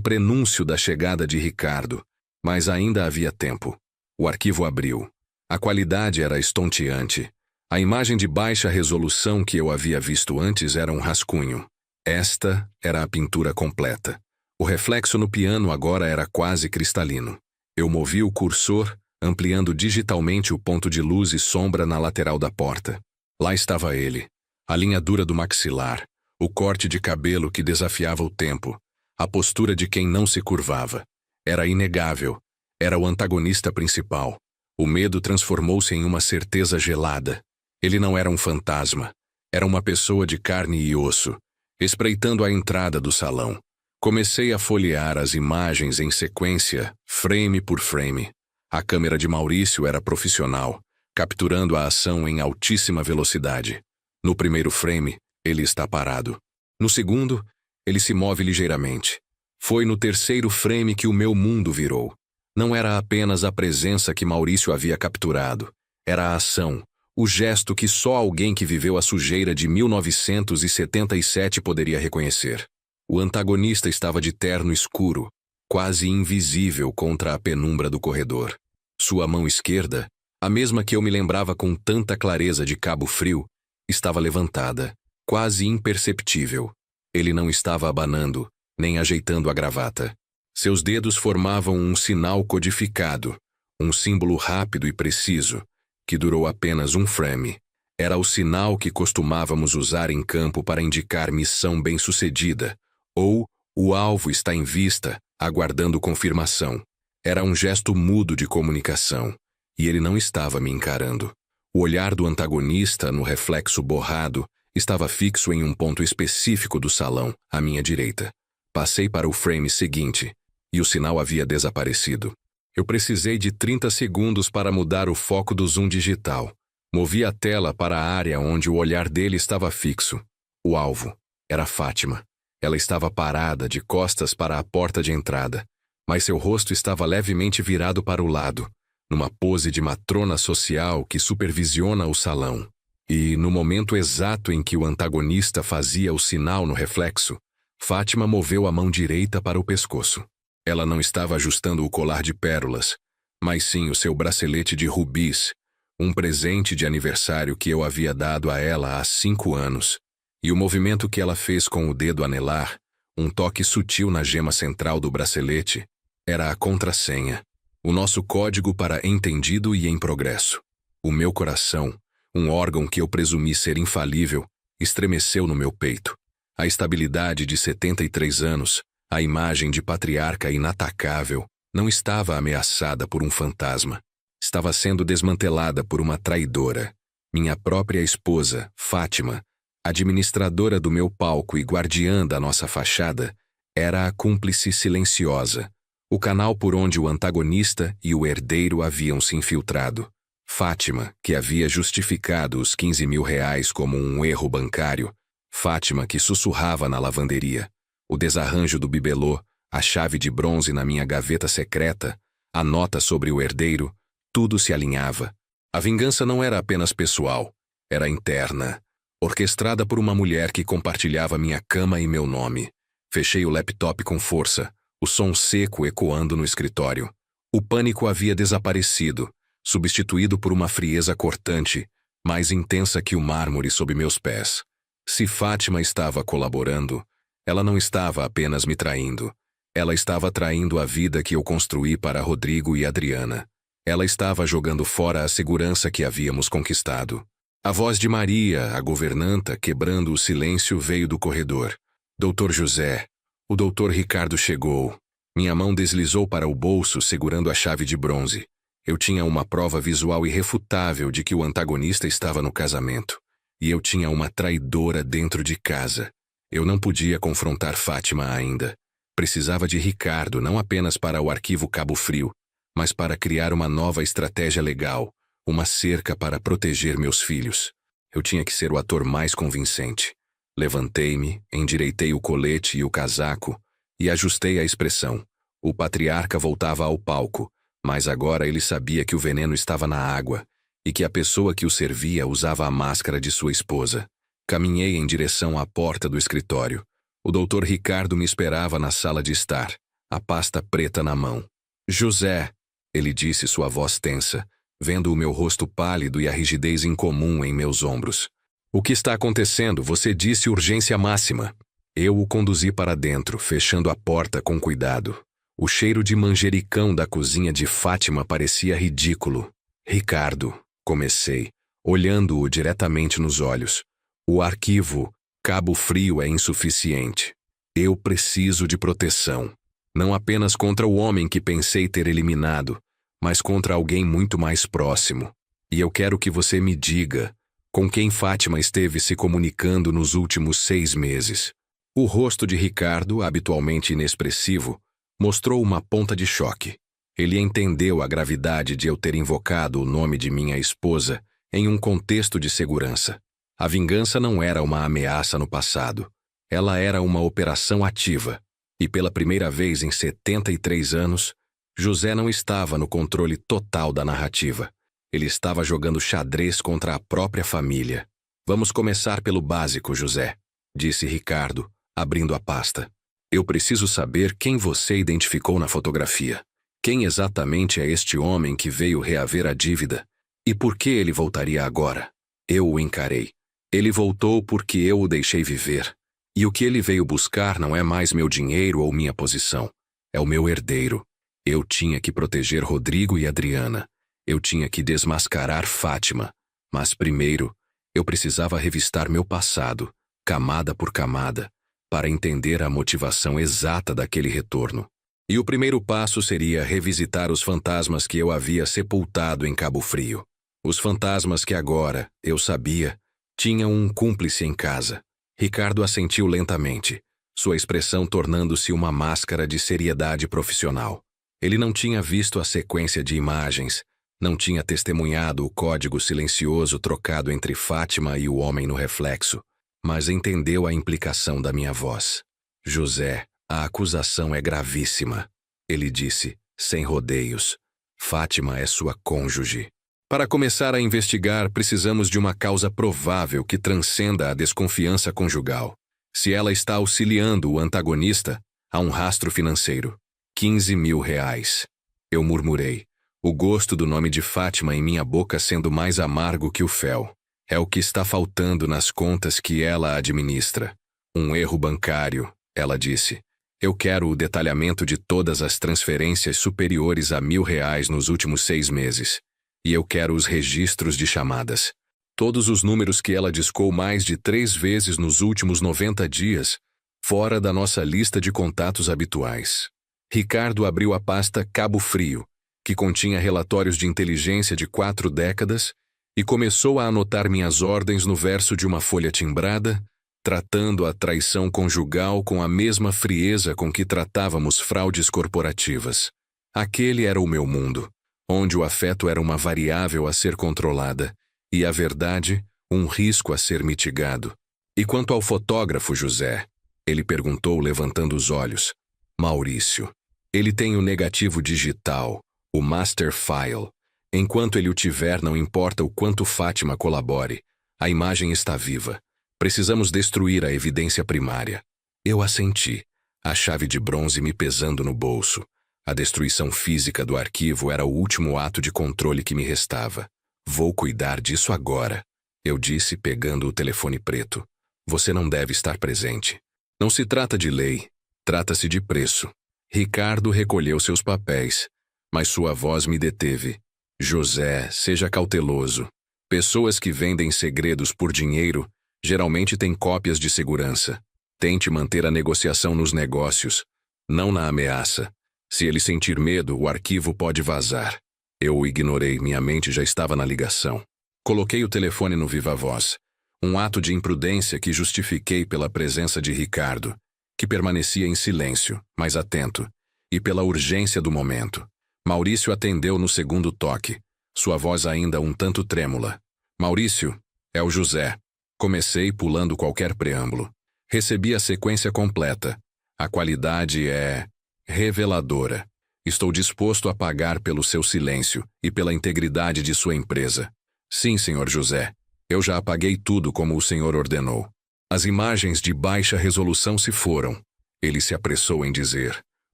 prenúncio da chegada de Ricardo, mas ainda havia tempo. O arquivo abriu. A qualidade era estonteante. A imagem de baixa resolução que eu havia visto antes era um rascunho. Esta era a pintura completa. O reflexo no piano agora era quase cristalino. Eu movi o cursor, ampliando digitalmente o ponto de luz e sombra na lateral da porta. Lá estava ele, a linha dura do maxilar, o corte de cabelo que desafiava o tempo, a postura de quem não se curvava. Era inegável. Era o antagonista principal. O medo transformou-se em uma certeza gelada. Ele não era um fantasma. Era uma pessoa de carne e osso. Espreitando a entrada do salão, comecei a folhear as imagens em sequência, frame por frame. A câmera de Maurício era profissional, capturando a ação em altíssima velocidade. No primeiro frame, ele está parado. No segundo, ele se move ligeiramente. Foi no terceiro frame que o meu mundo virou. Não era apenas a presença que Maurício havia capturado. Era a ação, o gesto que só alguém que viveu a sujeira de 1977 poderia reconhecer. O antagonista estava de terno escuro, quase invisível contra a penumbra do corredor. Sua mão esquerda, a mesma que eu me lembrava com tanta clareza de Cabo Frio, estava levantada, quase imperceptível. Ele não estava abanando, nem ajeitando a gravata. Seus dedos formavam um sinal codificado, um símbolo rápido e preciso, que durou apenas um frame. Era o sinal que costumávamos usar em campo para indicar missão bem-sucedida, ou o alvo está em vista, aguardando confirmação. Era um gesto mudo de comunicação, e ele não estava me encarando. O olhar do antagonista, no reflexo borrado, estava fixo em um ponto específico do salão, à minha direita. Passei para o frame seguinte, e o sinal havia desaparecido. Eu precisei de 30 segundos para mudar o foco do zoom digital. Movi a tela para a área onde o olhar dele estava fixo. O alvo era Fátima. Ela estava parada, de costas para a porta de entrada, mas seu rosto estava levemente virado para o lado, numa pose de matrona social que supervisiona o salão. E, no momento exato em que o antagonista fazia o sinal no reflexo, Fátima moveu a mão direita para o pescoço. Ela não estava ajustando o colar de pérolas, mas sim o seu bracelete de rubis, um presente de aniversário que eu havia dado a ela há 5 anos. E o movimento que ela fez com o dedo anelar, um toque sutil na gema central do bracelete, era a contrassenha, o nosso código para entendido e em progresso. O meu coração, um órgão que eu presumi ser infalível, estremeceu no meu peito. A estabilidade de 73 anos, a imagem de patriarca inatacável, não estava ameaçada por um fantasma. Estava sendo desmantelada por uma traidora. Minha própria esposa, Fátima, administradora do meu palco e guardiã da nossa fachada, era a cúmplice silenciosa, o canal por onde o antagonista e o herdeiro haviam se infiltrado. Fátima, que havia justificado os 15 mil reais como um erro bancário. Fátima, que sussurrava na lavanderia. O desarranjo do bibelô, a chave de bronze na minha gaveta secreta, a nota sobre o herdeiro, tudo se alinhava. A vingança não era apenas pessoal, era interna, orquestrada por uma mulher que compartilhava minha cama e meu nome. Fechei o laptop com força, o som seco ecoando no escritório. O pânico havia desaparecido, substituído por uma frieza cortante, mais intensa que o mármore sob meus pés. Se Fátima estava colaborando, ela não estava apenas me traindo. Ela estava traindo a vida que eu construí para Rodrigo e Adriana. Ela estava jogando fora a segurança que havíamos conquistado. A voz de Maria, a governanta, quebrando o silêncio, veio do corredor. Doutor José, o doutor Ricardo chegou. Minha mão deslizou para o bolso, segurando a chave de bronze. Eu tinha uma prova visual irrefutável de que o antagonista estava no casamento. E eu tinha uma traidora dentro de casa. Eu não podia confrontar Fátima ainda. Precisava de Ricardo não apenas para o arquivo Cabo Frio, mas para criar uma nova estratégia legal, uma cerca para proteger meus filhos. Eu tinha que ser o ator mais convincente. Levantei-me, endireitei o colete e o casaco e ajustei a expressão. O patriarca voltava ao palco, mas agora ele sabia que o veneno estava na água e que a pessoa que o servia usava a máscara de sua esposa. Caminhei em direção à porta do escritório. O doutor Ricardo me esperava na sala de estar, a pasta preta na mão. José, ele disse, sua voz tensa, vendo o meu rosto pálido e a rigidez incomum em meus ombros. O que está acontecendo? Você disse urgência máxima. Eu o conduzi para dentro, fechando a porta com cuidado. O cheiro de manjericão da cozinha de Fátima parecia ridículo. Ricardo, comecei, olhando-o diretamente nos olhos. O arquivo Cabo Frio é insuficiente. Eu preciso de proteção. Não apenas contra o homem que pensei ter eliminado, mas contra alguém muito mais próximo. E eu quero que você me diga com quem Fátima esteve se comunicando nos últimos 6 meses. O rosto de Ricardo, habitualmente inexpressivo, mostrou uma ponta de choque. Ele entendeu a gravidade de eu ter invocado o nome de minha esposa em um contexto de segurança. A vingança não era uma ameaça no passado. Ela era uma operação ativa. E pela primeira vez em 73 anos, José não estava no controle total da narrativa. Ele estava jogando xadrez contra a própria família. Vamos começar pelo básico, José, disse Ricardo, abrindo a pasta. Eu preciso saber quem você identificou na fotografia. Quem exatamente é este homem que veio reaver a dívida? E por que ele voltaria agora? Eu o encarei. Ele voltou porque eu o deixei viver. E o que ele veio buscar não é mais meu dinheiro ou minha posição. É o meu herdeiro. Eu tinha que proteger Rodrigo e Adriana. Eu tinha que desmascarar Fátima. Mas primeiro, eu precisava revistar meu passado, camada por camada, para entender a motivação exata daquele retorno. E o primeiro passo seria revisitar os fantasmas que eu havia sepultado em Cabo Frio. Os fantasmas que agora, eu sabia, tinham um cúmplice em casa. Ricardo assentiu lentamente, sua expressão tornando-se uma máscara de seriedade profissional. Ele não tinha visto a sequência de imagens, não tinha testemunhado o código silencioso trocado entre Fátima e o homem no reflexo, mas entendeu a implicação da minha voz. José, a acusação é gravíssima, ele disse, sem rodeios. Fátima é sua cônjuge. Para começar a investigar, precisamos de uma causa provável que transcenda a desconfiança conjugal. Se ela está auxiliando o antagonista, há um rastro financeiro. 15 mil reais. Eu murmurei, o gosto do nome de Fátima em minha boca sendo mais amargo que o fel. É o que está faltando nas contas que ela administra. Um erro bancário, ela disse. Eu quero o detalhamento de todas as transferências superiores a R$1.000 nos últimos 6 meses. E eu quero os registros de chamadas. Todos os números que ela discou mais de 3 vezes nos últimos 90 dias, fora da nossa lista de contatos habituais. Ricardo abriu a pasta Cabo Frio, que continha relatórios de inteligência de 4 décadas, e começou a anotar minhas ordens no verso de uma folha timbrada, tratando a traição conjugal com a mesma frieza com que tratávamos fraudes corporativas. Aquele era o meu mundo, onde o afeto era uma variável a ser controlada e a verdade, um risco a ser mitigado. E quanto ao fotógrafo José? Ele perguntou, levantando os olhos. Maurício. Ele tem o negativo digital, o master file. Enquanto ele o tiver, não importa o quanto Fátima colabore. A imagem está viva. Precisamos destruir a evidência primária. Eu assenti, a chave de bronze me pesando no bolso. A destruição física do arquivo era o último ato de controle que me restava. Vou cuidar disso agora, eu disse pegando o telefone preto. Você não deve estar presente. Não se trata de lei, trata-se de preço. Ricardo recolheu seus papéis, mas sua voz me deteve. José, seja cauteloso. Pessoas que vendem segredos por dinheiro geralmente têm cópias de segurança. Tente manter a negociação nos negócios, não na ameaça. Se ele sentir medo, o arquivo pode vazar. Eu o ignorei, minha mente já estava na ligação. Coloquei o telefone no viva-voz. Um ato de imprudência que justifiquei pela presença de Ricardo, que permanecia em silêncio, mas atento, e pela urgência do momento. Maurício atendeu no segundo toque, sua voz ainda um tanto trêmula. Maurício, é o José. Comecei pulando qualquer preâmbulo. Recebi a sequência completa. A qualidade é reveladora. Estou disposto a pagar pelo seu silêncio e pela integridade de sua empresa. Sim, senhor José. Eu já apaguei tudo como o senhor ordenou. As imagens de baixa resolução se foram. Ele se apressou em dizer,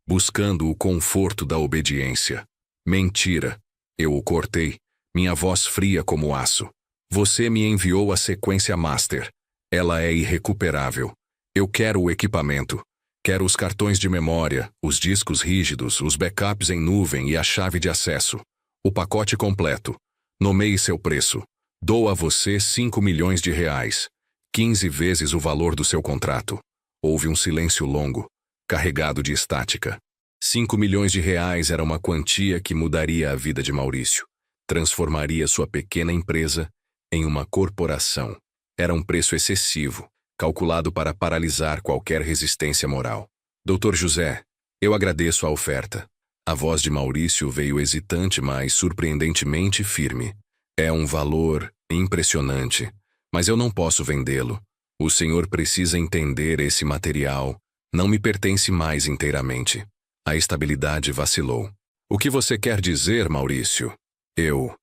buscando o conforto da obediência. Mentira. Eu o cortei, minha voz fria como aço. Você me enviou a sequência master. Ela é irrecuperável. Eu quero o equipamento. Quero os cartões de memória, os discos rígidos, os backups em nuvem e a chave de acesso. O pacote completo. Nomeie seu preço. Dou a você 5 milhões de reais. 15 vezes o valor do seu contrato. Houve um silêncio longo, carregado de estática. 5 milhões de reais era uma quantia que mudaria a vida de Maurício. Transformaria sua pequena empresa em uma corporação. Era um preço excessivo, calculado para paralisar qualquer resistência moral. Doutor José, eu agradeço a oferta. A voz de Maurício veio hesitante, mas surpreendentemente firme. É um valor impressionante, mas eu não posso vendê-lo. O senhor precisa entender esse material. Não me pertence mais inteiramente. A estabilidade vacilou. O que você quer dizer, Maurício? Eu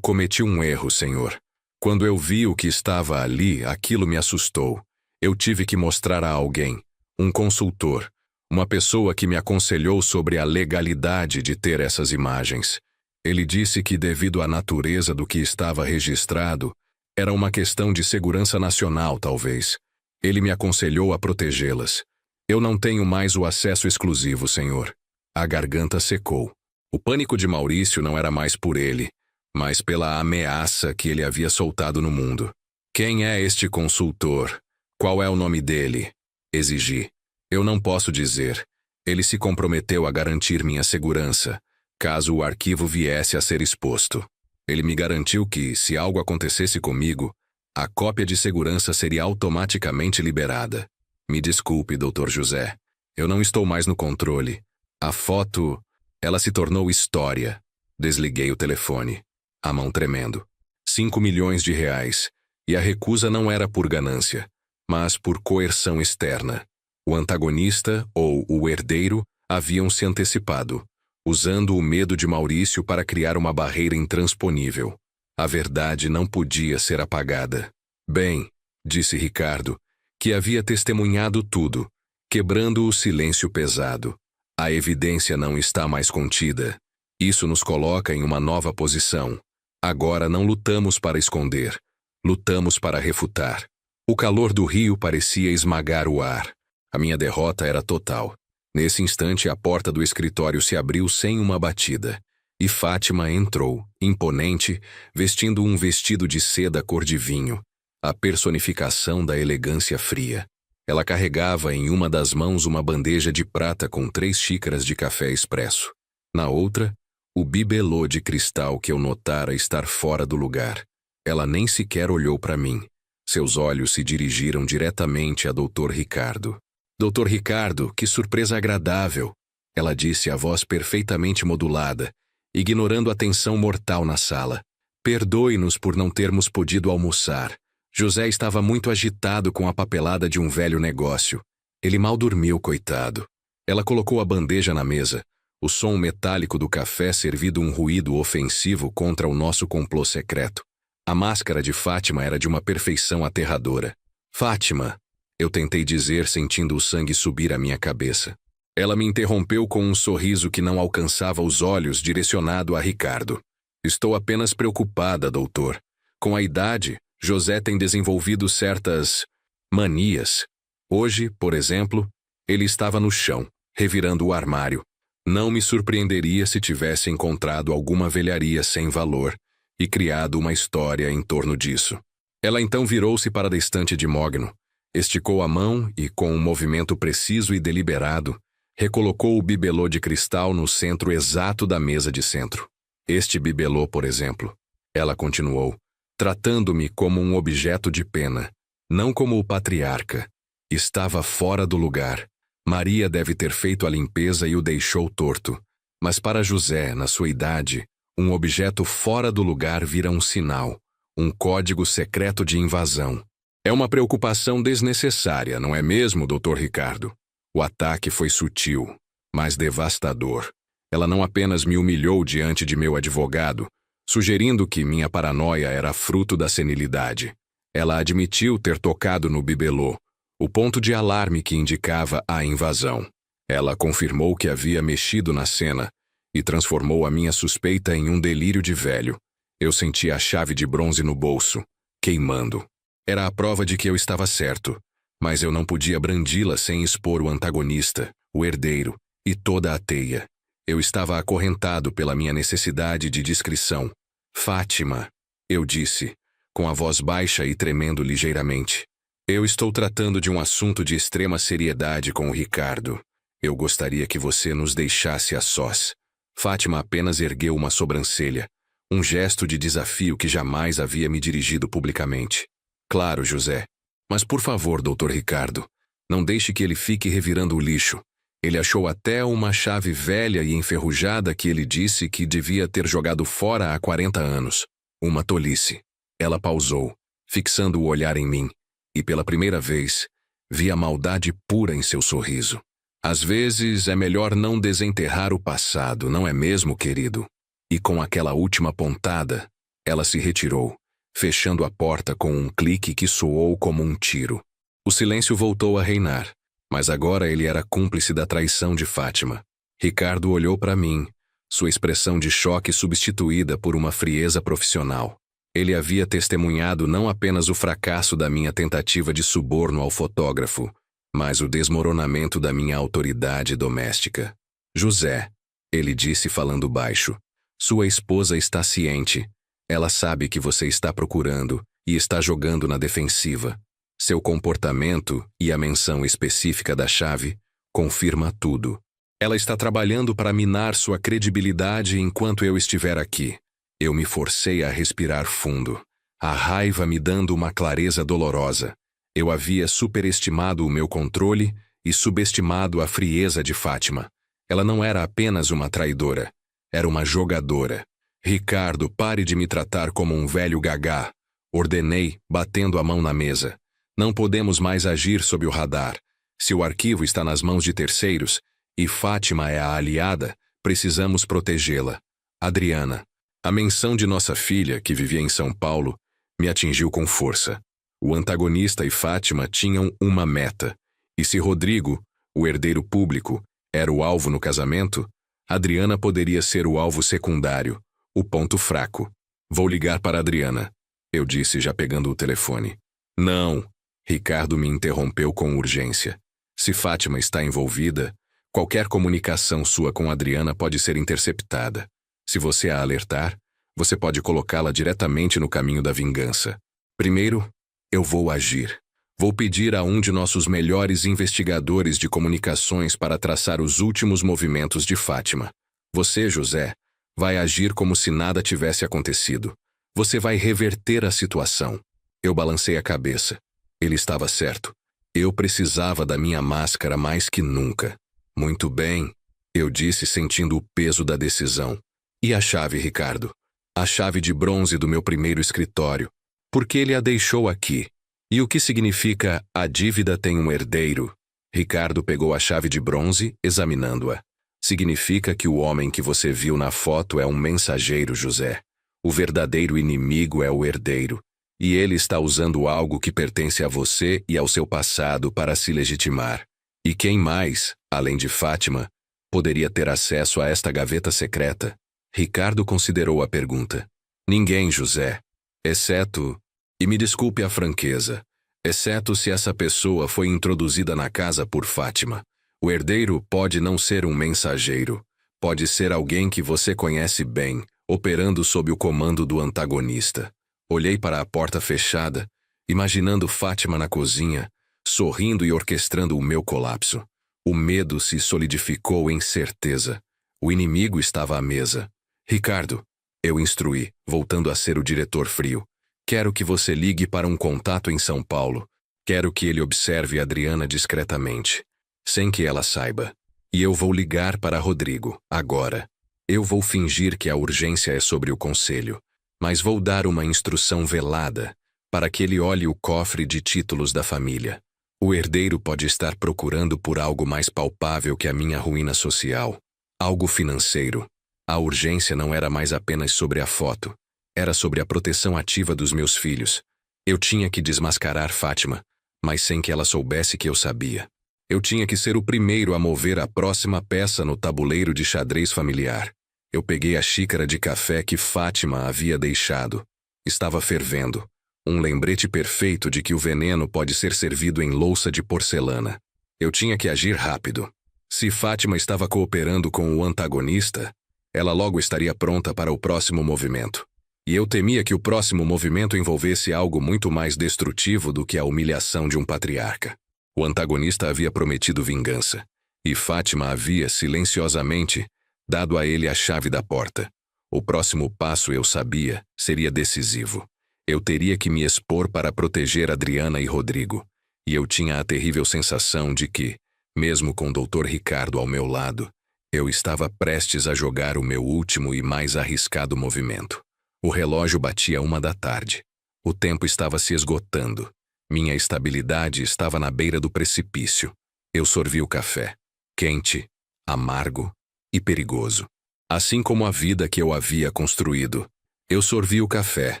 cometi um erro, senhor. Quando eu vi o que estava ali, aquilo me assustou. Eu tive que mostrar a alguém, um consultor, uma pessoa que me aconselhou sobre a legalidade de ter essas imagens. Ele disse que, devido à natureza do que estava registrado, era uma questão de segurança nacional, talvez. Ele me aconselhou a protegê-las. Eu não tenho mais o acesso exclusivo, senhor. A garganta secou. O pânico de Maurício não era mais por ele, mas pela ameaça que ele havia soltado no mundo. Quem é este consultor? Qual é o nome dele? Exigi. Eu não posso dizer. Ele se comprometeu a garantir minha segurança, caso o arquivo viesse a ser exposto. Ele me garantiu que, se algo acontecesse comigo, a cópia de segurança seria automaticamente liberada. Me desculpe, Dr. José. Eu não estou mais no controle. A foto, ela se tornou história. Desliguei o telefone, a mão tremendo. 5 milhões de reais. E a recusa não era por ganância, mas por coerção externa. O antagonista, ou o herdeiro, haviam se antecipado, usando o medo de Maurício para criar uma barreira intransponível. A verdade não podia ser apagada. Bem, disse Ricardo, que havia testemunhado tudo, quebrando o silêncio pesado. A evidência não está mais contida. Isso nos coloca em uma nova posição. Agora não lutamos para esconder, lutamos para refutar. O calor do rio parecia esmagar o ar. A minha derrota era total. Nesse instante, a porta do escritório se abriu sem uma batida, e Fátima entrou, imponente, vestindo um vestido de seda cor de vinho, a personificação da elegância fria. Ela carregava em uma das mãos uma bandeja de prata com 3 xícaras de café expresso. Na outra, o bibelô de cristal que eu notara estar fora do lugar. Ela nem sequer olhou para mim. Seus olhos se dirigiram diretamente a Dr. Ricardo. Dr. Ricardo, que surpresa agradável! Ela disse a voz perfeitamente modulada, ignorando a tensão mortal na sala. Perdoe-nos por não termos podido almoçar. José estava muito agitado com a papelada de um velho negócio. Ele mal dormiu, coitado. Ela colocou a bandeja na mesa. O som metálico do café servido um ruído ofensivo contra o nosso complô secreto. A máscara de Fátima era de uma perfeição aterradora. Fátima, eu tentei dizer, sentindo o sangue subir à minha cabeça. Ela me interrompeu com um sorriso que não alcançava os olhos, direcionado a Ricardo. Estou apenas preocupada, doutor. Com a idade, José tem desenvolvido certas manias. Hoje, por exemplo, ele estava no chão, revirando o armário. Não me surpreenderia se tivesse encontrado alguma velharia sem valor e criado uma história em torno disso. Ela então virou-se para a estante de mogno, esticou a mão e, com um movimento preciso e deliberado, recolocou o bibelô de cristal no centro exato da mesa de centro. Este bibelô, por exemplo, ela continuou, tratando-me como um objeto de pena, não como o patriarca. Estava fora do lugar. Maria deve ter feito a limpeza e o deixou torto. Mas para José, na sua idade, um objeto fora do lugar vira um sinal, um código secreto de invasão. É uma preocupação desnecessária, não é mesmo, Dr. Ricardo? O ataque foi sutil, mas devastador. Ela não apenas me humilhou diante de meu advogado, sugerindo que minha paranoia era fruto da senilidade. Ela admitiu ter tocado no bibelô, o ponto de alarme que indicava a invasão. Ela confirmou que havia mexido na cena e transformou a minha suspeita em um delírio de velho. Eu senti a chave de bronze no bolso, queimando. Era a prova de que eu estava certo, mas eu não podia brandi-la sem expor o antagonista, o herdeiro e toda a teia. Eu estava acorrentado pela minha necessidade de discrição. Fátima, eu disse, com a voz baixa e tremendo ligeiramente. Eu estou tratando de um assunto de extrema seriedade com o Ricardo. Eu gostaria que você nos deixasse a sós. Fátima apenas ergueu uma sobrancelha, um gesto de desafio que jamais havia me dirigido publicamente. Claro, José. Mas por favor, Dr. Ricardo, não deixe que ele fique revirando o lixo. Ele achou até uma chave velha e enferrujada que ele disse que devia ter jogado fora há 40 anos. Uma tolice. Ela pausou, fixando o olhar em mim, e pela primeira vez, vi a maldade pura em seu sorriso. Às vezes é melhor não desenterrar o passado, não é mesmo, querido? E com aquela última pontada, ela se retirou, fechando a porta com um clique que soou como um tiro. O silêncio voltou a reinar, mas agora ele era cúmplice da traição de Fátima. Ricardo olhou para mim, sua expressão de choque substituída por uma frieza profissional. Ele havia testemunhado não apenas o fracasso da minha tentativa de suborno ao fotógrafo, mas o desmoronamento da minha autoridade doméstica. José, ele disse falando baixo, sua esposa está ciente. Ela sabe que você está procurando e está jogando na defensiva. Seu comportamento e a menção específica da chave confirma tudo. Ela está trabalhando para minar sua credibilidade enquanto eu estiver aqui. Eu me forcei a respirar fundo, a raiva me dando uma clareza dolorosa. Eu havia superestimado o meu controle e subestimado a frieza de Fátima. Ela não era apenas uma traidora, era uma jogadora. Ricardo, pare de me tratar como um velho gagá, ordenei, batendo a mão na mesa. Não podemos mais agir sob o radar. Se o arquivo está nas mãos de terceiros e Fátima é a aliada, precisamos protegê-la. Adriana. A menção de nossa filha, que vivia em São Paulo, me atingiu com força. O antagonista e Fátima tinham uma meta, e se Rodrigo, o herdeiro público, era o alvo no casamento, Adriana poderia ser o alvo secundário, o ponto fraco. Vou ligar para Adriana, eu disse já pegando o telefone. Não, Ricardo me interrompeu com urgência. Se Fátima está envolvida, qualquer comunicação sua com Adriana pode ser interceptada. Se você a alertar, você pode colocá-la diretamente no caminho da vingança. Primeiro, eu vou agir. Vou pedir a um de nossos melhores investigadores de comunicações para traçar os últimos movimentos de Fátima. Você, José, vai agir como se nada tivesse acontecido. Você vai reverter a situação. Eu balancei a cabeça. Ele estava certo. Eu precisava da minha máscara mais que nunca. Muito bem, eu disse sentindo o peso da decisão. E a chave, Ricardo? A chave de bronze do meu primeiro escritório. Por que ele a deixou aqui? E o que significa a dívida tem um herdeiro? Ricardo pegou a chave de bronze, examinando-a. Significa que o homem que você viu na foto é um mensageiro, José. O verdadeiro inimigo é o herdeiro. E ele está usando algo que pertence a você e ao seu passado para se legitimar. E quem mais, além de Fátima, poderia ter acesso a esta gaveta secreta? Ricardo considerou a pergunta. Ninguém, José. Exceto, e me desculpe a franqueza, exceto se essa pessoa foi introduzida na casa por Fátima. O herdeiro pode não ser um mensageiro. Pode ser alguém que você conhece bem, operando sob o comando do antagonista. Olhei para a porta fechada, imaginando Fátima na cozinha, sorrindo e orquestrando o meu colapso. O medo se solidificou em certeza. O inimigo estava à mesa. Ricardo, eu instruí, voltando a ser o diretor frio. Quero que você ligue para um contato em São Paulo. Quero que ele observe Adriana discretamente, sem que ela saiba. E eu vou ligar para Rodrigo, agora. Eu vou fingir que a urgência é sobre o conselho, mas vou dar uma instrução velada para que ele olhe o cofre de títulos da família. O herdeiro pode estar procurando por algo mais palpável que a minha ruína social, algo financeiro. A urgência não era mais apenas sobre a foto, era sobre a proteção ativa dos meus filhos. Eu tinha que desmascarar Fátima, mas sem que ela soubesse que eu sabia. Eu tinha que ser o primeiro a mover a próxima peça no tabuleiro de xadrez familiar. Eu peguei a xícara de café que Fátima havia deixado. Estava fervendo. Um lembrete perfeito de que o veneno pode ser servido em louça de porcelana. Eu tinha que agir rápido. Se Fátima estava cooperando com o antagonista, ela logo estaria pronta para o próximo movimento. E eu temia que o próximo movimento envolvesse algo muito mais destrutivo do que a humilhação de um patriarca. O antagonista havia prometido vingança, e Fátima havia, silenciosamente, dado a ele a chave da porta. O próximo passo, eu sabia, seria decisivo. Eu teria que me expor para proteger Adriana e Rodrigo, e eu tinha a terrível sensação de que, mesmo com Dr. Ricardo ao meu lado, eu estava prestes a jogar o meu último e mais arriscado movimento. O relógio batia 1 da tarde. O tempo estava se esgotando. Minha estabilidade estava na beira do precipício. Eu sorvi o café, quente, amargo e perigoso. Assim como a vida que eu havia construído. Eu sorvi o café.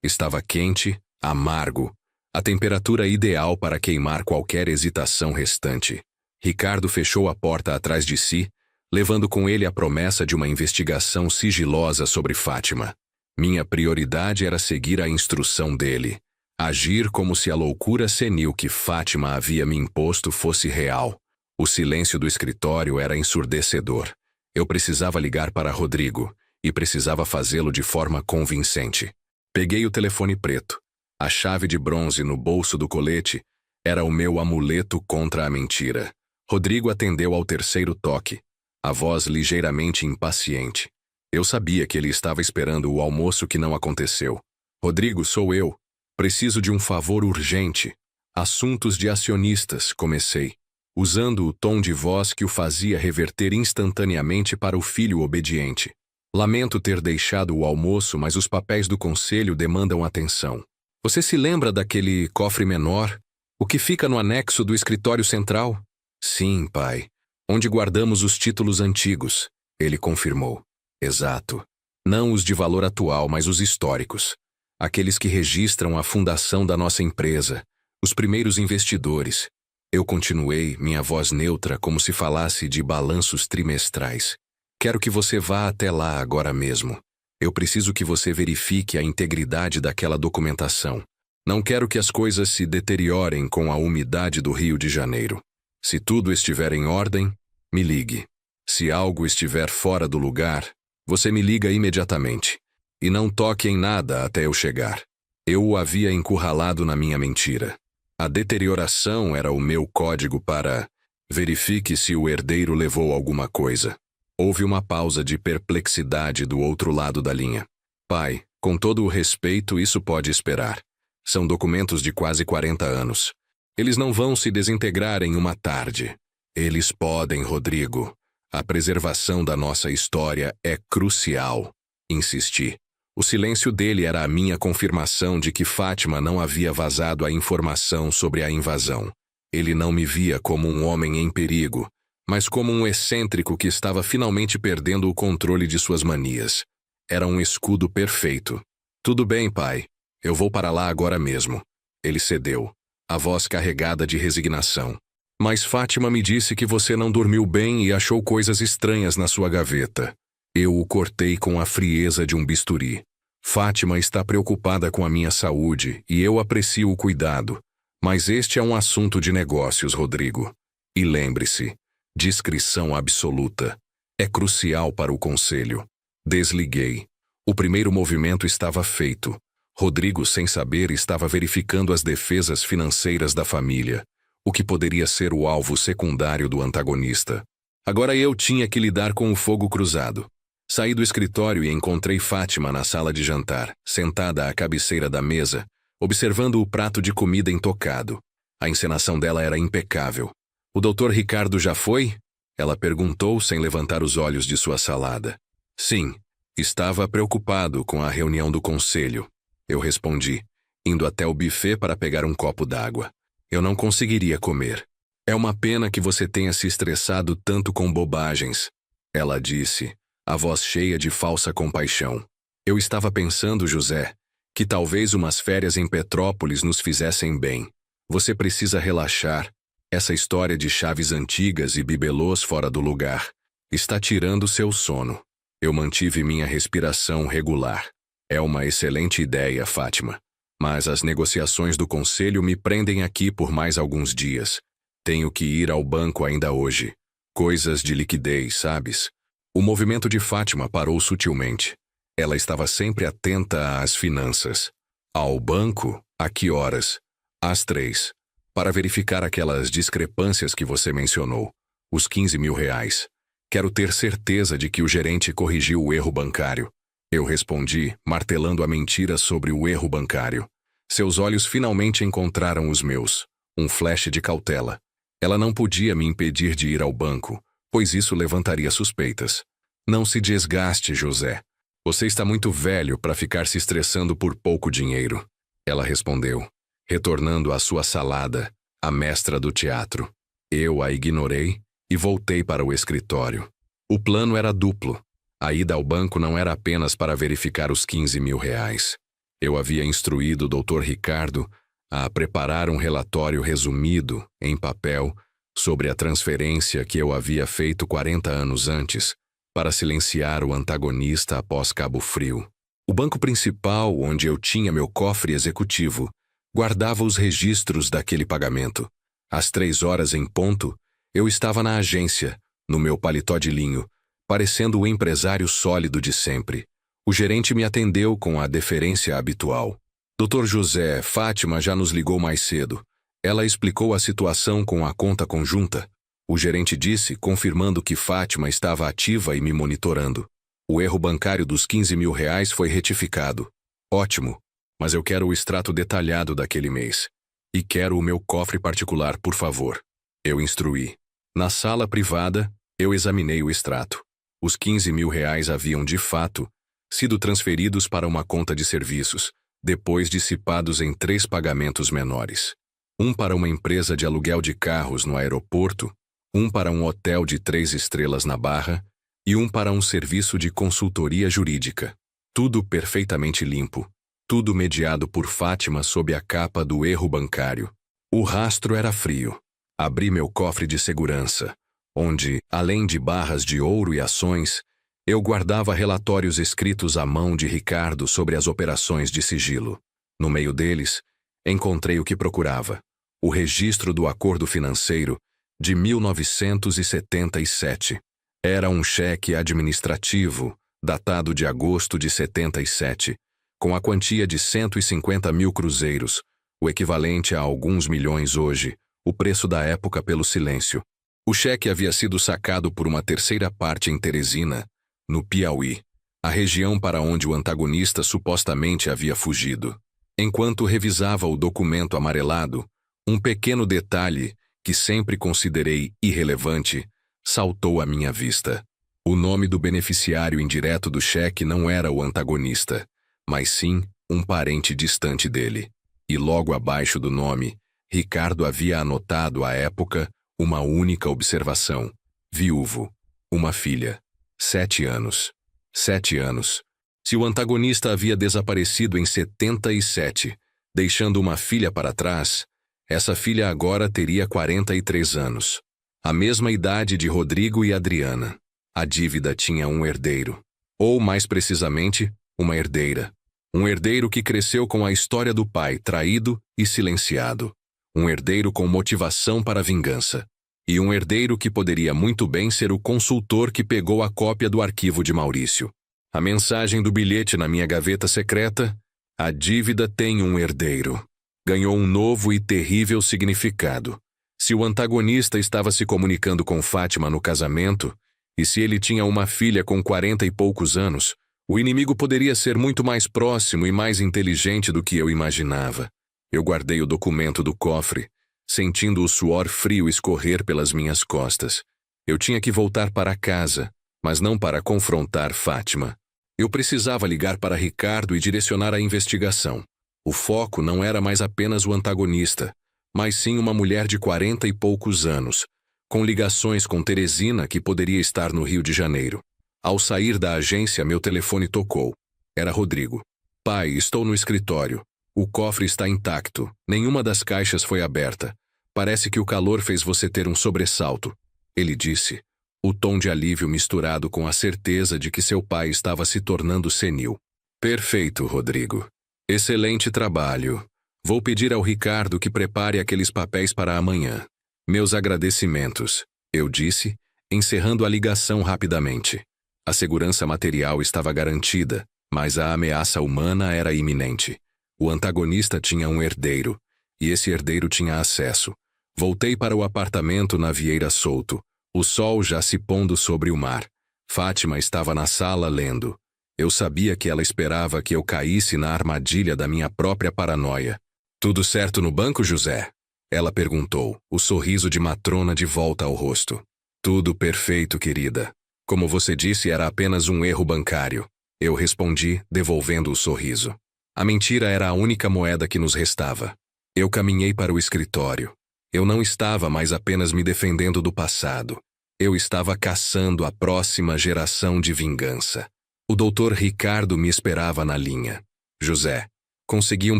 Estava quente, amargo, a temperatura ideal para queimar qualquer hesitação restante. Ricardo fechou a porta atrás de si, levando com ele a promessa de uma investigação sigilosa sobre Fátima. Minha prioridade era seguir a instrução dele, agir como se a loucura senil que Fátima havia me imposto fosse real. O silêncio do escritório era ensurdecedor. Eu precisava ligar para Rodrigo, e precisava fazê-lo de forma convincente. Peguei o telefone preto. A chave de bronze no bolso do colete era o meu amuleto contra a mentira. Rodrigo atendeu ao terceiro toque, a voz ligeiramente impaciente. Eu sabia que ele estava esperando o almoço que não aconteceu. Rodrigo, sou eu. Preciso de um favor urgente. Assuntos de acionistas, comecei, usando o tom de voz que o fazia reverter instantaneamente para o filho obediente. Lamento ter deixado o almoço, mas os papéis do conselho demandam atenção. Você se lembra daquele cofre menor? O que fica no anexo do escritório central? Sim, pai. Onde guardamos os títulos antigos, ele confirmou. Exato. Não os de valor atual, mas os históricos. Aqueles que registram a fundação da nossa empresa, os primeiros investidores. Eu continuei, minha voz neutra, como se falasse de balanços trimestrais. Quero que você vá até lá agora mesmo. Eu preciso que você verifique a integridade daquela documentação. Não quero que as coisas se deteriorem com a umidade do Rio de Janeiro. Se tudo estiver em ordem, me ligue. Se algo estiver fora do lugar, você me liga imediatamente. E não toque em nada até eu chegar. Eu o havia encurralado na minha mentira. A deterioração era o meu código para verifique se o herdeiro levou alguma coisa. Houve uma pausa de perplexidade do outro lado da linha. Pai, com todo o respeito, isso pode esperar. São documentos de quase 40 anos. Eles não vão se desintegrar em uma tarde. Eles podem, Rodrigo. A preservação da nossa história é crucial. Insisti. O silêncio dele era a minha confirmação de que Fátima não havia vazado a informação sobre a invasão. Ele não me via como um homem em perigo, mas como um excêntrico que estava finalmente perdendo o controle de suas manias. Era um escudo perfeito. Tudo bem, pai. Eu vou para lá agora mesmo. Ele cedeu, a voz carregada de resignação. Mas Fátima me disse que você não dormiu bem e achou coisas estranhas na sua gaveta. Eu o cortei com a frieza de um bisturi. Fátima está preocupada com a minha saúde e eu aprecio o cuidado. Mas este é um assunto de negócios, Rodrigo. E lembre-se, discrição absoluta. É crucial para o conselho. Desliguei. O primeiro movimento estava feito. Rodrigo, sem saber, estava verificando as defesas financeiras da família, o que poderia ser o alvo secundário do antagonista. Agora eu tinha que lidar com o fogo cruzado. Saí do escritório e encontrei Fátima na sala de jantar, sentada à cabeceira da mesa, observando o prato de comida intocado. A encenação dela era impecável. "O Dr. Ricardo já foi?" Ela perguntou sem levantar os olhos de sua salada. "Sim, estava preocupado com a reunião do conselho." Eu respondi, indo até o buffet para pegar um copo d'água. Eu não conseguiria comer. "É uma pena que você tenha se estressado tanto com bobagens," ela disse, a voz cheia de falsa compaixão. "Eu estava pensando, José, que talvez umas férias em Petrópolis nos fizessem bem. Você precisa relaxar. Essa história de chaves antigas e bibelôs fora do lugar está tirando seu sono." Eu mantive minha respiração regular. "É uma excelente ideia, Fátima. Mas as negociações do conselho me prendem aqui por mais alguns dias. Tenho que ir ao banco ainda hoje. Coisas de liquidez, sabes?" O movimento de Fátima parou sutilmente. Ela estava sempre atenta às finanças. "Ao banco? A que horas?" "Às 3. Para verificar aquelas discrepâncias que você mencionou. Os R$ 15.000. Quero ter certeza de que o gerente corrigiu o erro bancário." Eu respondi, martelando a mentira sobre o erro bancário. Seus olhos finalmente encontraram os meus. Um flash de cautela. Ela não podia me impedir de ir ao banco, pois isso levantaria suspeitas. "Não se desgaste, José. Você está muito velho para ficar se estressando por pouco dinheiro," ela respondeu, retornando à sua salada, a mestra do teatro. Eu a ignorei e voltei para o escritório. O plano era duplo. A ida ao banco não era apenas para verificar os R$ 15.000. Eu havia instruído o Dr. Ricardo a preparar um relatório resumido, em papel, sobre a transferência que eu havia feito 40 anos antes, para silenciar o antagonista após Cabo Frio. O banco principal, onde eu tinha meu cofre executivo, guardava os registros daquele pagamento. Às 3 horas em ponto, eu estava na agência, no meu paletó de linho, parecendo o empresário sólido de sempre. O gerente me atendeu com a deferência habitual. "Dr. José, Fátima já nos ligou mais cedo. Ela explicou a situação com a conta conjunta." O gerente disse, confirmando que Fátima estava ativa e me monitorando. "O erro bancário dos R$ 15.000 foi retificado." "Ótimo, mas eu quero o extrato detalhado daquele mês. E quero o meu cofre particular, por favor." Eu instruí. Na sala privada, eu examinei o extrato. Os R$ 15.000 haviam, de fato, sido transferidos para uma conta de serviços, depois dissipados em 3 pagamentos menores. Um para uma empresa de aluguel de carros no aeroporto, um para um hotel de 3 estrelas na Barra e um para um serviço de consultoria jurídica. Tudo perfeitamente limpo. Tudo mediado por Fátima sob a capa do erro bancário. O rastro era frio. Abri meu cofre de segurança, onde, além de barras de ouro e ações, eu guardava relatórios escritos à mão de Ricardo sobre as operações de sigilo. No meio deles, encontrei o que procurava: o registro do acordo financeiro de 1977. Era um cheque administrativo, datado de agosto de 77, com a quantia de 150 mil cruzeiros, o equivalente a alguns milhões hoje, o preço da época pelo silêncio. O cheque havia sido sacado por uma terceira parte em Teresina, no Piauí, a região para onde o antagonista supostamente havia fugido. Enquanto revisava o documento amarelado, um pequeno detalhe, que sempre considerei irrelevante, saltou à minha vista. O nome do beneficiário indireto do cheque não era o antagonista, mas sim um parente distante dele. E logo abaixo do nome, Ricardo havia anotado à época uma única observação: viúvo, uma filha, 7 anos. 7 anos. Se o antagonista havia desaparecido em 77, deixando uma filha para trás, essa filha agora teria 43 anos. A mesma idade de Rodrigo e Adriana. A dívida tinha um herdeiro. Ou, mais precisamente, uma herdeira. Um herdeiro que cresceu com a história do pai traído e silenciado. Um herdeiro com motivação para a vingança. E um herdeiro que poderia muito bem ser o consultor que pegou a cópia do arquivo de Maurício. A mensagem do bilhete na minha gaveta secreta: a dívida tem um herdeiro. Ganhou um novo e terrível significado. Se o antagonista estava se comunicando com Fátima no casamento, e se ele tinha uma filha com 40 e poucos anos, o inimigo poderia ser muito mais próximo e mais inteligente do que eu imaginava. Eu guardei o documento do cofre, sentindo o suor frio escorrer pelas minhas costas. Eu tinha que voltar para casa, mas não para confrontar Fátima. Eu precisava ligar para Ricardo e direcionar a investigação. O foco não era mais apenas o antagonista, mas sim uma mulher de 40 e poucos anos, com ligações com Teresina que poderia estar no Rio de Janeiro. Ao sair da agência, meu telefone tocou. Era Rodrigo. Pai, estou no escritório. O cofre está intacto. Nenhuma das caixas foi aberta. Parece que o calor fez você ter um sobressalto. Ele disse, o tom de alívio misturado com a certeza de que seu pai estava se tornando senil. Perfeito, Rodrigo. Excelente trabalho. Vou pedir ao Ricardo que prepare aqueles papéis para amanhã. Meus agradecimentos, eu disse, encerrando a ligação rapidamente. A segurança material estava garantida, mas a ameaça humana era iminente. O antagonista tinha um herdeiro, e esse herdeiro tinha acesso. Voltei para o apartamento na Vieira Solto, o sol já se pondo sobre o mar. Fátima estava na sala lendo. Eu sabia que ela esperava que eu caísse na armadilha da minha própria paranoia. Tudo certo no banco, José? Ela perguntou, o sorriso de matrona de volta ao rosto. Tudo perfeito, querida. Como você disse, era apenas um erro bancário. Eu respondi, devolvendo o sorriso. A mentira era a única moeda que nos restava. Eu caminhei para o escritório. Eu não estava mais apenas me defendendo do passado. Eu estava caçando a próxima geração de vingança. O doutor Ricardo me esperava na linha. José, consegui um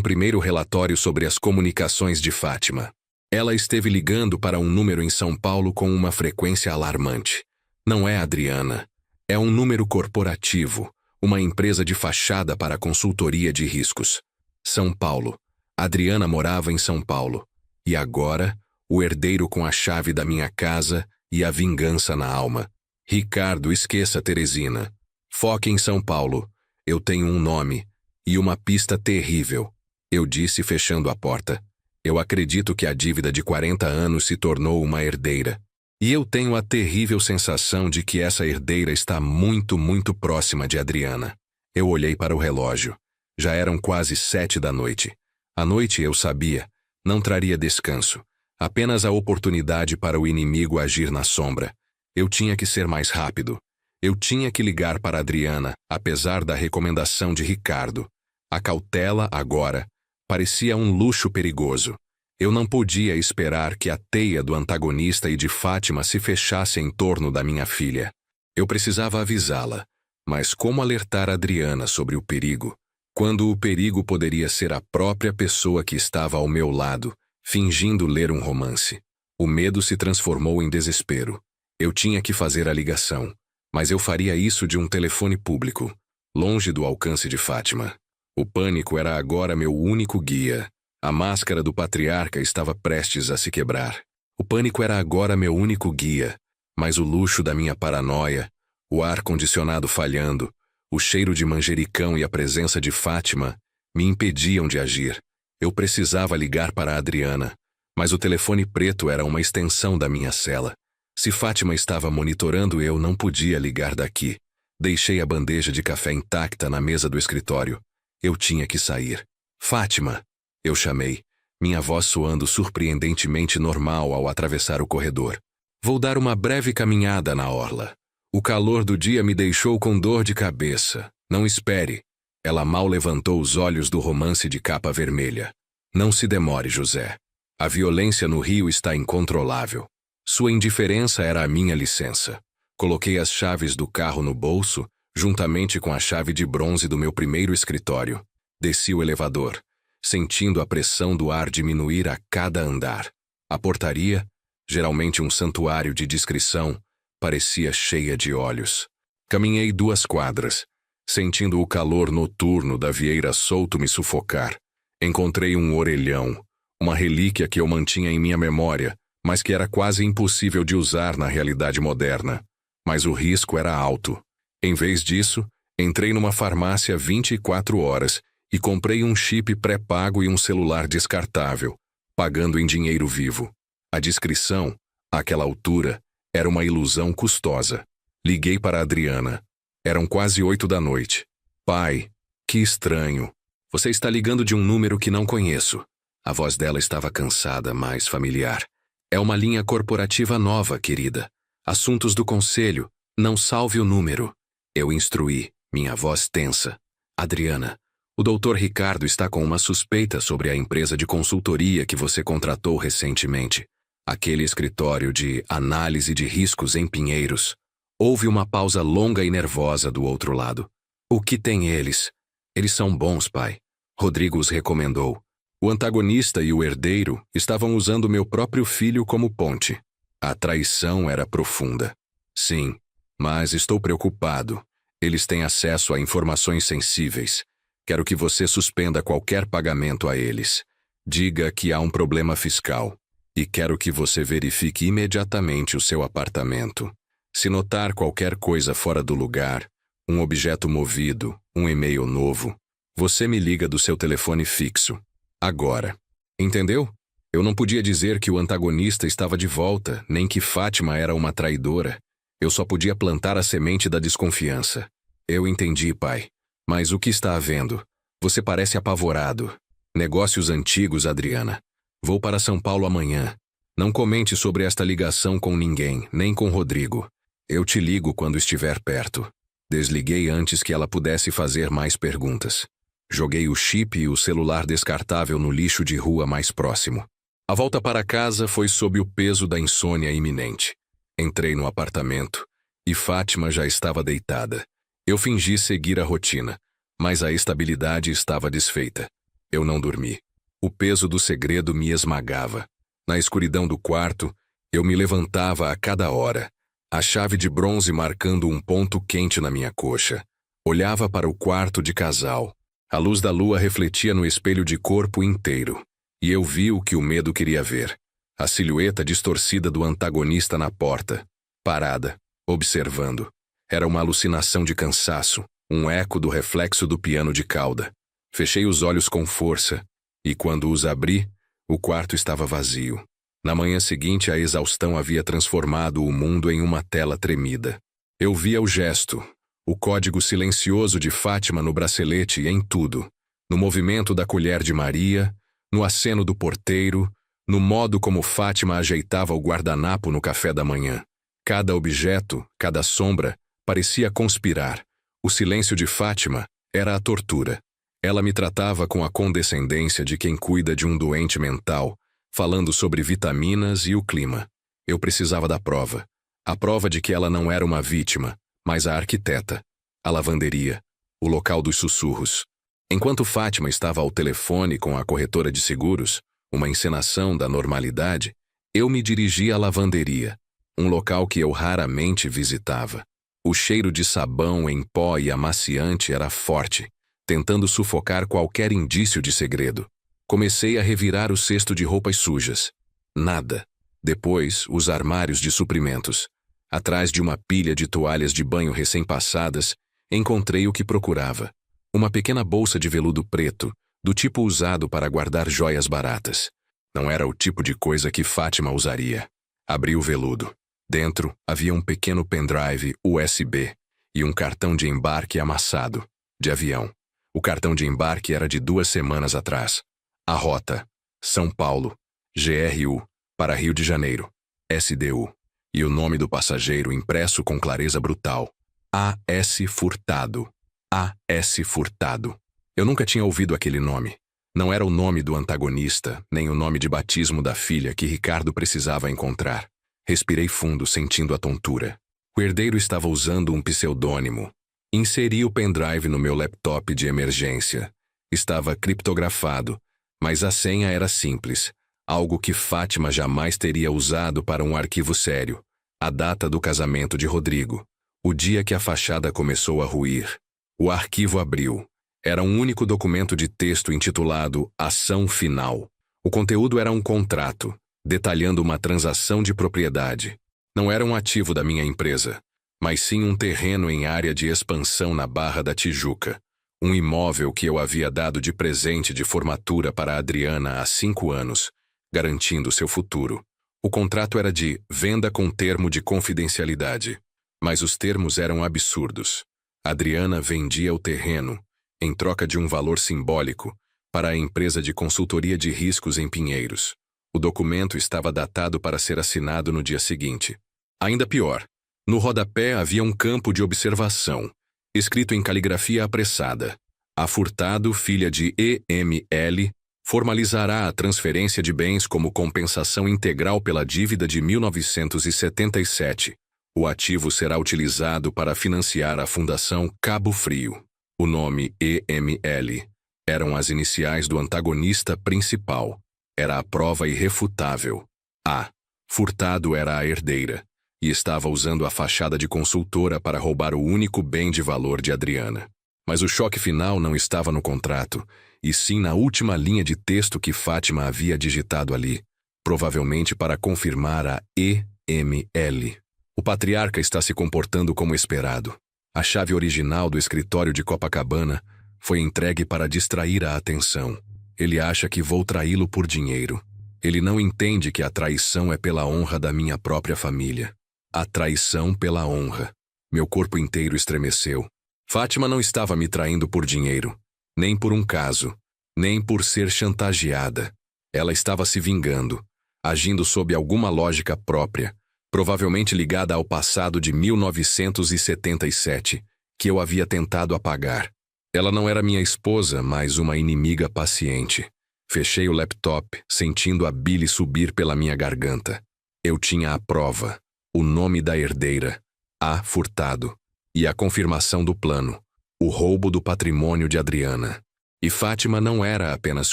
primeiro relatório sobre as comunicações de Fátima. Ela esteve ligando para um número em São Paulo com uma frequência alarmante. Não é Adriana. É um número corporativo, uma empresa de fachada para consultoria de riscos. São Paulo. Adriana morava em São Paulo. E agora, o herdeiro com a chave da minha casa e a vingança na alma. Ricardo, esqueça Teresina. Foque em São Paulo. Eu tenho um nome e uma pista terrível. Eu disse fechando a porta. Eu acredito que a dívida de 40 anos se tornou uma herdeira. E eu tenho a terrível sensação de que essa herdeira está muito, muito próxima de Adriana. Eu olhei para o relógio. Já eram quase 7 da noite. A noite, eu sabia, não traria descanso. Apenas a oportunidade para o inimigo agir na sombra. Eu tinha que ser mais rápido. Eu tinha que ligar para Adriana, apesar da recomendação de Ricardo. A cautela, agora, parecia um luxo perigoso. Eu não podia esperar que a teia do antagonista e de Fátima se fechasse em torno da minha filha. Eu precisava avisá-la, mas como alertar Adriana sobre o perigo, quando o perigo poderia ser a própria pessoa que estava ao meu lado, fingindo ler um romance? O medo se transformou em desespero. Eu tinha que fazer a ligação, mas eu faria isso de um telefone público, longe do alcance de Fátima. O pânico era agora meu único guia. A máscara do patriarca estava prestes a se quebrar. O pânico era agora meu único guia, mas o luxo da minha paranoia, o ar-condicionado falhando, o cheiro de manjericão e a presença de Fátima me impediam de agir. Eu precisava ligar para a Adriana, mas o telefone preto era uma extensão da minha cela. Se Fátima estava monitorando, eu não podia ligar daqui. Deixei a bandeja de café intacta na mesa do escritório. Eu tinha que sair. Fátima! Eu chamei, minha voz soando surpreendentemente normal ao atravessar o corredor. Vou dar uma breve caminhada na orla. O calor do dia me deixou com dor de cabeça. Não espere. Ela mal levantou os olhos do romance de capa vermelha. Não se demore, José. A violência no Rio está incontrolável. Sua indiferença era a minha licença. Coloquei as chaves do carro no bolso, juntamente com a chave de bronze do meu primeiro escritório. Desci o elevador, sentindo a pressão do ar diminuir a cada andar. A portaria, geralmente um santuário de discrição, parecia cheia de olhos. Caminhei 2 quadras, sentindo o calor noturno da Vieira Solto me sufocar. Encontrei um orelhão, uma relíquia que eu mantinha em minha memória, mas que era quase impossível de usar na realidade moderna. Mas o risco era alto. Em vez disso, Entrei numa farmácia 24 horas e comprei um chip pré-pago e um celular descartável, pagando em dinheiro vivo. A discrição, àquela altura, era uma ilusão custosa. Liguei para Adriana. Eram quase 8 da noite. Pai, que estranho. Você está ligando de um número que não conheço. A voz dela estava cansada, mas familiar. É uma linha corporativa nova, querida. Assuntos do conselho. Não salve o número. Eu instruí, minha voz tensa. Adriana, o Dr. Ricardo está com uma suspeita sobre a empresa de consultoria que você contratou recentemente. Aquele escritório de análise de riscos em Pinheiros. Houve uma pausa longa e nervosa do outro lado. O que tem eles? Eles são bons, pai. Rodrigo os recomendou. O antagonista e o herdeiro estavam usando meu próprio filho como ponte. A traição era profunda. Sim, mas estou preocupado. Eles têm acesso a informações sensíveis. Quero que você suspenda qualquer pagamento a eles. Diga que há um problema fiscal. E quero que você verifique imediatamente o seu apartamento. Se notar qualquer coisa fora do lugar, um objeto movido, um e-mail novo, você me liga do seu telefone fixo. Agora. Entendeu? Eu não podia dizer que o antagonista estava de volta, nem que Fátima era uma traidora. Eu só podia plantar a semente da desconfiança. Eu entendi, pai. Mas o que está havendo? Você parece apavorado. Negócios antigos, Adriana. Vou para São Paulo amanhã. Não comente sobre esta ligação com ninguém, nem com Rodrigo. Eu te ligo quando estiver perto. Desliguei antes que ela pudesse fazer mais perguntas. Joguei o chip e o celular descartável no lixo de rua mais próximo. A volta para casa foi sob o peso da insônia iminente. Entrei no apartamento e Fátima já estava deitada. Eu fingi seguir a rotina, mas a estabilidade estava desfeita. Eu não dormi. O peso do segredo me esmagava. Na escuridão do quarto, eu me levantava a cada hora, a chave de bronze marcando um ponto quente na minha coxa. Olhava para o quarto de casal. A luz da lua refletia no espelho de corpo inteiro. E eu vi o que o medo queria ver. A silhueta distorcida do antagonista na porta, parada, observando. Era uma alucinação de cansaço, um eco do reflexo do piano de cauda. Fechei os olhos com força, e quando os abri, o quarto estava vazio. Na manhã seguinte, a exaustão havia transformado o mundo em uma tela tremida. Eu via o gesto, o código silencioso de Fátima no bracelete e em tudo. No movimento da colher de Maria, no aceno do porteiro, no modo como Fátima ajeitava o guardanapo no café da manhã. Cada objeto, cada sombra, parecia conspirar. O silêncio de Fátima era a tortura. Ela me tratava com a condescendência de quem cuida de um doente mental, falando sobre vitaminas e o clima. Eu precisava da prova. A prova de que ela não era uma vítima, mas a arquiteta, a lavanderia, o local dos sussurros. Enquanto Fátima estava ao telefone com a corretora de seguros, uma encenação da normalidade, eu me dirigi à lavanderia, um local que eu raramente visitava. O cheiro de sabão em pó e amaciante era forte, tentando sufocar qualquer indício de segredo. Comecei a revirar o cesto de roupas sujas. Nada. Depois, os armários de suprimentos. Atrás de uma pilha de toalhas de banho recém-passadas, encontrei o que procurava. Uma pequena bolsa de veludo preto, do tipo usado para guardar joias baratas. Não era o tipo de coisa que Fátima usaria. Abri o veludo. Dentro havia um pequeno pendrive USB e um cartão de embarque amassado, de avião. O cartão de embarque era de 2 semanas atrás. A rota: São Paulo, GRU, para Rio de Janeiro, SDU. E o nome do passageiro impresso com clareza brutal: A.S. Furtado. A.S. Furtado. Eu nunca tinha ouvido aquele nome. Não era o nome do antagonista, nem o nome de batismo da filha que Ricardo precisava encontrar. Respirei fundo, sentindo a tontura. O herdeiro estava usando um pseudônimo. Inseri o pendrive no meu laptop de emergência. Estava criptografado, mas a senha era simples, algo que Fátima jamais teria usado para um arquivo sério. A data do casamento de Rodrigo. O dia que a fachada começou a ruir. O arquivo abriu. Era um único documento de texto intitulado Ação Final. O conteúdo era um contrato, detalhando uma transação de propriedade. Não era um ativo da minha empresa. mas sim um terreno em área de expansão na Barra da Tijuca. Um imóvel que eu havia dado de presente de formatura para a Adriana há 5 anos, garantindo seu futuro. O contrato era de venda com termo de confidencialidade, mas os termos eram absurdos. Adriana vendia o terreno, em troca de um valor simbólico, para a empresa de consultoria de riscos em Pinheiros. O documento estava datado para ser assinado no dia seguinte. Ainda pior, no rodapé havia um campo de observação, escrito em caligrafia apressada: a Furtado, filha de E.M.L., formalizará a transferência de bens como compensação integral pela dívida de 1977. O ativo será utilizado para financiar a Fundação Cabo Frio. O nome E.M.L. eram as iniciais do antagonista principal. Era a prova irrefutável. A Furtado era a herdeira e estava usando a fachada de consultora para roubar o único bem de valor de Adriana. Mas o choque final não estava no contrato, e sim na última linha de texto que Fátima havia digitado ali, provavelmente para confirmar a E.M.L. O patriarca está se comportando como esperado. A chave original do escritório de Copacabana foi entregue para distrair a atenção. Ele acha que vou traí-lo por dinheiro. Ele não entende que a traição é pela honra da minha própria família. A traição pela honra. Meu corpo inteiro estremeceu. Fátima não estava me traindo por dinheiro, nem por um caso, nem por ser chantageada. Ela estava se vingando, agindo sob alguma lógica própria, provavelmente ligada ao passado de 1977, que eu havia tentado apagar. Ela não era minha esposa, mas uma inimiga paciente. Fechei o laptop, sentindo a bile subir pela minha garganta. Eu tinha a prova, o nome da herdeira, A. Furtado, e a confirmação do plano, o roubo do patrimônio de Adriana. E Fátima não era apenas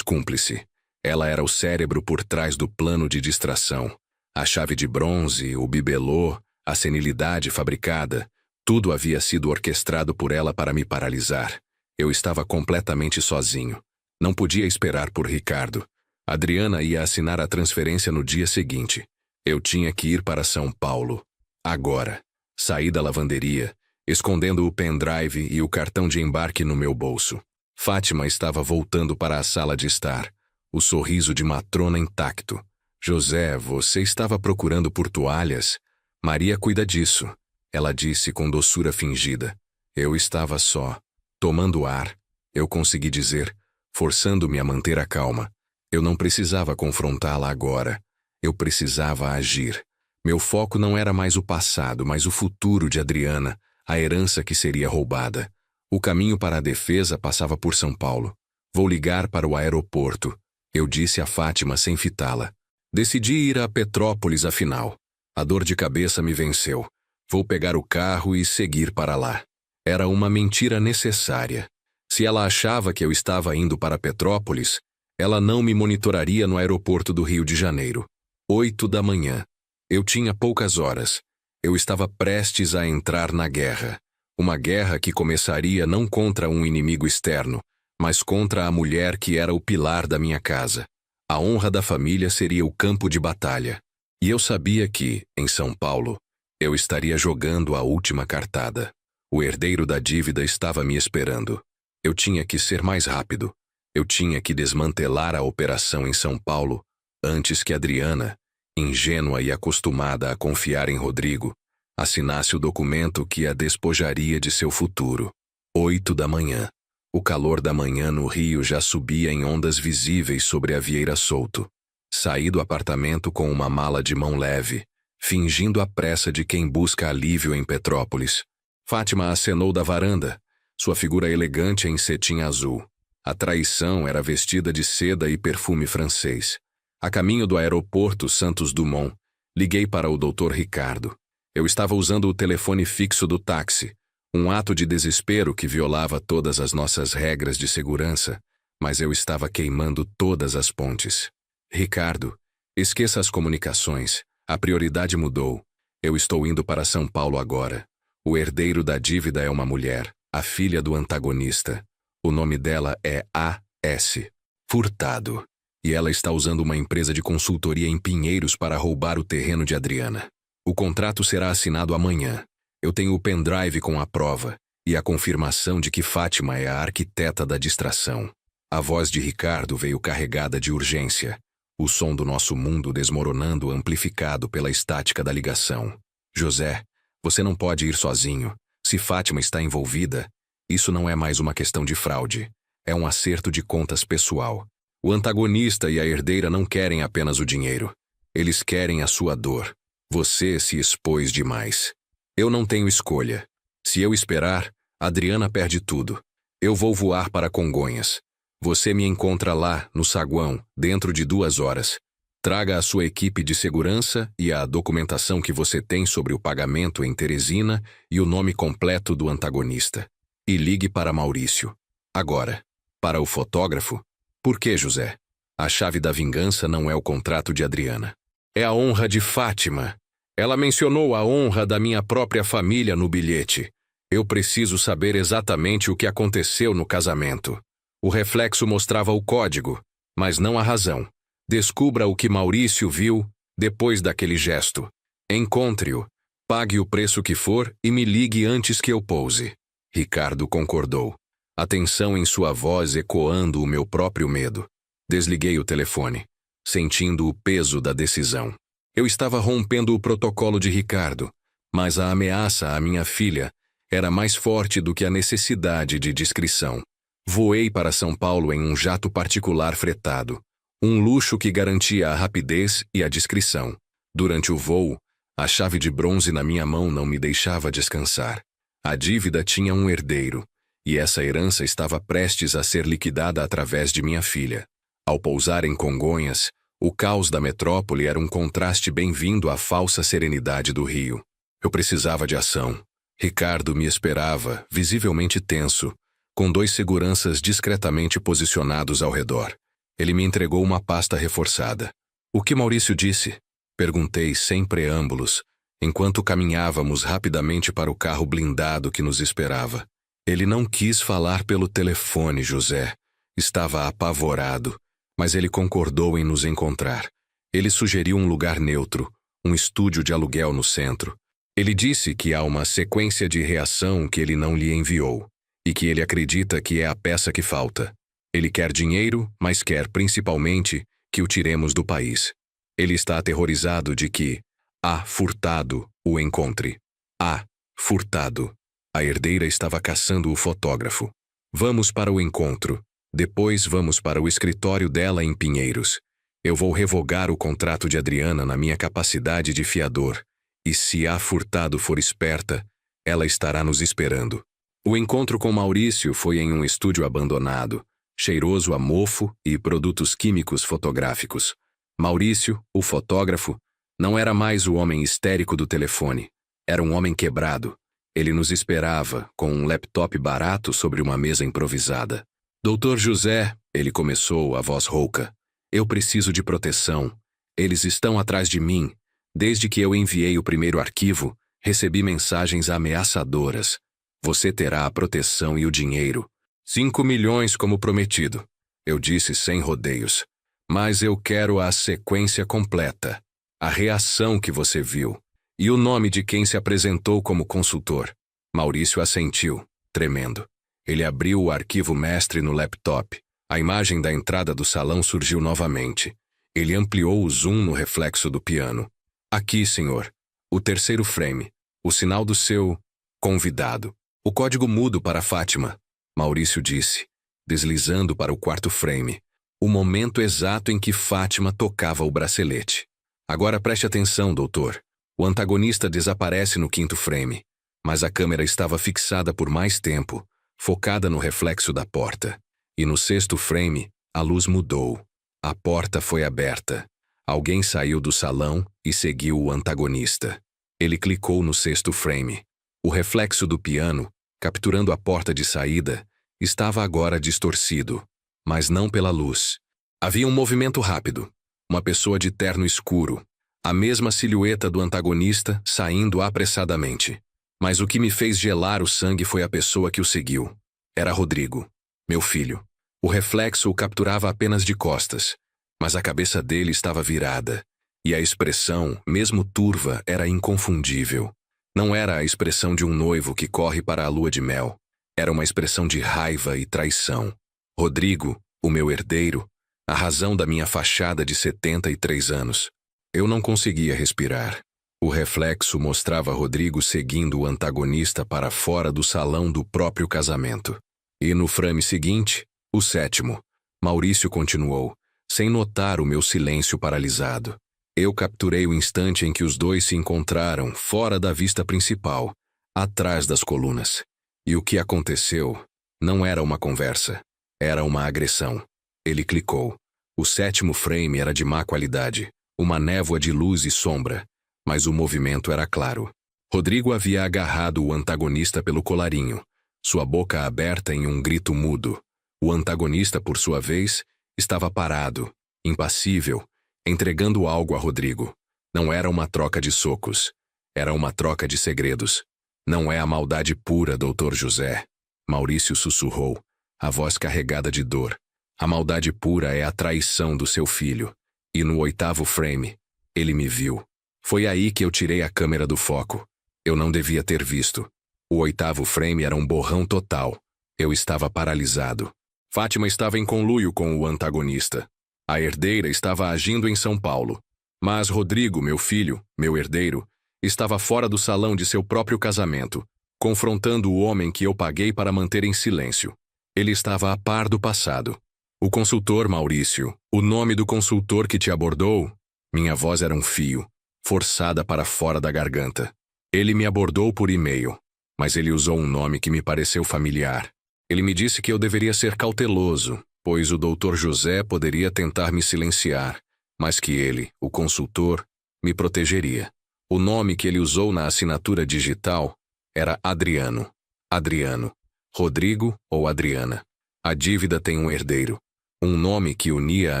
cúmplice. Ela era o cérebro por trás do plano de distração. A chave de bronze, o bibelô, a senilidade fabricada, tudo havia sido orquestrado por ela para me paralisar. Eu estava completamente sozinho. Não podia esperar por Ricardo. Adriana ia assinar a transferência no dia seguinte. Eu tinha que ir para São Paulo. Agora. Saí da lavanderia, escondendo o pendrive e o cartão de embarque no meu bolso. Fátima estava voltando para a sala de estar, o sorriso de matrona intacto. José, você estava procurando por toalhas? Maria cuida disso, ela disse com doçura fingida. Eu estava só, tomando ar. Eu consegui dizer, forçando-me a manter a calma. Eu não precisava confrontá-la agora. Eu precisava agir. Meu foco não era mais o passado, mas o futuro de Adriana, a herança que seria roubada. O caminho para a defesa passava por São Paulo. Vou ligar para o aeroporto, eu disse a Fátima sem fitá-la. Decidi ir a Petrópolis afinal. A dor de cabeça me venceu. Vou pegar o carro e seguir para lá. Era uma mentira necessária. Se ela achava que eu estava indo para Petrópolis, ela não me monitoraria no aeroporto do Rio de Janeiro. 8 da manhã. Eu tinha poucas horas. Eu estava prestes a entrar na guerra. Uma guerra que começaria não contra um inimigo externo, mas contra a mulher que era o pilar da minha casa. A honra da família seria o campo de batalha. E eu sabia que, em São Paulo, eu estaria jogando a última cartada. O herdeiro da dívida estava me esperando. Eu tinha que ser mais rápido. Eu tinha que desmantelar a operação em São Paulo antes que Adriana, ingênua e acostumada a confiar em Rodrigo, assinasse o documento que a despojaria de seu futuro. 8 da manhã. O calor da manhã no Rio já subia em ondas visíveis sobre a Vieira Solto. Saí do apartamento com uma mala de mão leve, fingindo a pressa de quem busca alívio em Petrópolis. Fátima acenou da varanda, sua figura elegante em cetim azul. A traição era vestida de seda e perfume francês. A caminho do aeroporto Santos Dumont, liguei para o Dr. Ricardo. Eu estava usando o telefone fixo do táxi, um ato de desespero que violava todas as nossas regras de segurança, mas eu estava queimando todas as pontes. Ricardo, esqueça as comunicações, a prioridade mudou. Eu estou indo para São Paulo agora. O herdeiro da dívida é uma mulher, a filha do antagonista. O nome dela é A.S. Furtado. E ela está usando uma empresa de consultoria em Pinheiros para roubar o terreno de Adriana. O contrato será assinado amanhã. Eu tenho o pendrive com a prova e a confirmação de que Fátima é a arquiteta da distração. A voz de Ricardo veio carregada de urgência, o som do nosso mundo desmoronando amplificado pela estática da ligação. José, você não pode ir sozinho. Se Fátima está envolvida, isso não é mais uma questão de fraude. É um acerto de contas pessoal. O antagonista e a herdeira não querem apenas o dinheiro. Eles querem a sua dor. Você se expôs demais. Eu não tenho escolha. Se eu esperar, Adriana perde tudo. Eu vou voar para Congonhas. Você me encontra lá, no saguão, dentro de 2 horas. Traga a sua equipe de segurança e a documentação que você tem sobre o pagamento em Teresina e o nome completo do antagonista. E ligue para Maurício. Agora. Para o fotógrafo? Por que, José? A chave da vingança não é o contrato de Adriana. É a honra de Fátima. Ela mencionou a honra da minha própria família no bilhete. Eu preciso saber exatamente o que aconteceu no casamento. O reflexo mostrava o código, mas não a razão. Descubra o que Maurício viu depois daquele gesto. Encontre-o, pague o preço que for e me ligue antes que eu pouse. Ricardo concordou, a tensão em sua voz ecoando o meu próprio medo. Desliguei o telefone, sentindo o peso da decisão. Eu estava rompendo o protocolo de Ricardo, mas a ameaça à minha filha era mais forte do que a necessidade de discrição. Voei para São Paulo em um jato particular fretado, um luxo que garantia a rapidez e a discrição. Durante o voo, a chave de bronze na minha mão não me deixava descansar. A dívida tinha um herdeiro, e essa herança estava prestes a ser liquidada através de minha filha. Ao pousar em Congonhas, o caos da metrópole era um contraste bem-vindo à falsa serenidade do Rio. Eu precisava de ação. Ricardo me esperava, visivelmente tenso, com 2 seguranças discretamente posicionados ao redor. Ele me entregou uma pasta reforçada. O que Maurício disse? Perguntei sem preâmbulos, enquanto caminhávamos rapidamente para o carro blindado que nos esperava. Ele não quis falar pelo telefone, José. Estava apavorado, mas ele concordou em nos encontrar. Ele sugeriu um lugar neutro, um estúdio de aluguel no centro. Ele disse que há uma sequência de reação que ele não lhe enviou, e que ele acredita que é a peça que falta. Ele quer dinheiro, mas quer principalmente que o tiremos do país. Ele está aterrorizado de que a Furtado o encontre. A Furtado. A herdeira estava caçando o fotógrafo. Vamos para o encontro. Depois vamos para o escritório dela em Pinheiros. Eu vou revogar o contrato de Adriana na minha capacidade de fiador. E se a Furtado for esperta, ela estará nos esperando. O encontro com Maurício foi em um estúdio abandonado, cheiroso a mofo e produtos químicos fotográficos. Maurício, o fotógrafo, não era mais o homem histérico do telefone. Era um homem quebrado. Ele nos esperava, com um laptop barato sobre uma mesa improvisada. Doutor José, ele começou, a voz rouca. Eu preciso de proteção. Eles estão atrás de mim. Desde que eu enviei o primeiro arquivo, recebi mensagens ameaçadoras. Você terá a proteção e o dinheiro. 5 milhões como prometido. Eu disse sem rodeios. Mas eu quero a sequência completa. A reação que você viu. E o nome de quem se apresentou como consultor. Maurício assentiu, tremendo. Ele abriu o arquivo mestre no laptop. A imagem da entrada do salão surgiu novamente. Ele ampliou o zoom no reflexo do piano. Aqui, senhor. O 3º frame. O sinal do seu convidado. O código mudo para Fátima, Maurício disse, deslizando para o 4º frame. O momento exato em que Fátima tocava o bracelete. Agora preste atenção, doutor. O antagonista desaparece no 5º frame, mas a câmera estava fixada por mais tempo, focada no reflexo da porta. E no 6º frame, a luz mudou. A porta foi aberta. Alguém saiu do salão e seguiu o antagonista. Ele clicou no 6º frame. O reflexo do piano, capturando a porta de saída, estava agora distorcido, mas não pela luz. Havia um movimento rápido. Uma pessoa de terno escuro, a mesma silhueta do antagonista saindo apressadamente. Mas o que me fez gelar o sangue foi a pessoa que o seguiu. Era Rodrigo, meu filho. O reflexo o capturava apenas de costas, mas a cabeça dele estava virada, e a expressão, mesmo turva, era inconfundível. Não era a expressão de um noivo que corre para a lua de mel. Era uma expressão de raiva e traição. Rodrigo, o meu herdeiro, a razão da minha fachada de 73 anos. Eu não conseguia respirar. O reflexo mostrava Rodrigo seguindo o antagonista para fora do salão do próprio casamento. E no frame seguinte, o 7º, Maurício continuou, sem notar o meu silêncio paralisado. Eu capturei o instante em que os dois se encontraram, fora da vista principal, atrás das colunas. E o que aconteceu não era uma conversa, era uma agressão. Ele clicou. O 7º frame era de má qualidade, uma névoa de luz e sombra, mas o movimento era claro. Rodrigo havia agarrado o antagonista pelo colarinho, sua boca aberta em um grito mudo. O antagonista, por sua vez, estava parado, impassível, entregando algo a Rodrigo. Não era uma troca de socos, era uma troca de segredos. Não é a maldade pura, Dr. José. Maurício sussurrou, a voz carregada de dor. A maldade pura é a traição do seu filho. E no 8º frame, ele me viu. Foi aí que eu tirei a câmera do foco. Eu não devia ter visto. O 8º frame era um borrão total. Eu estava paralisado. Fátima estava em conluio com o antagonista. A herdeira estava agindo em São Paulo. Mas Rodrigo, meu filho, meu herdeiro, estava fora do salão de seu próprio casamento, confrontando o homem que eu paguei para manter em silêncio. Ele estava a par do passado. O consultor Maurício, o nome do consultor que te abordou? Minha voz era um fio, forçada para fora da garganta. Ele me abordou por e-mail, mas ele usou um nome que me pareceu familiar. Ele me disse que eu deveria ser cauteloso, pois o Dr. José poderia tentar me silenciar, mas que ele, o consultor, me protegeria. O nome que ele usou na assinatura digital era Adriano. Adriano. Rodrigo ou Adriana. A dívida tem um herdeiro. Um nome que unia a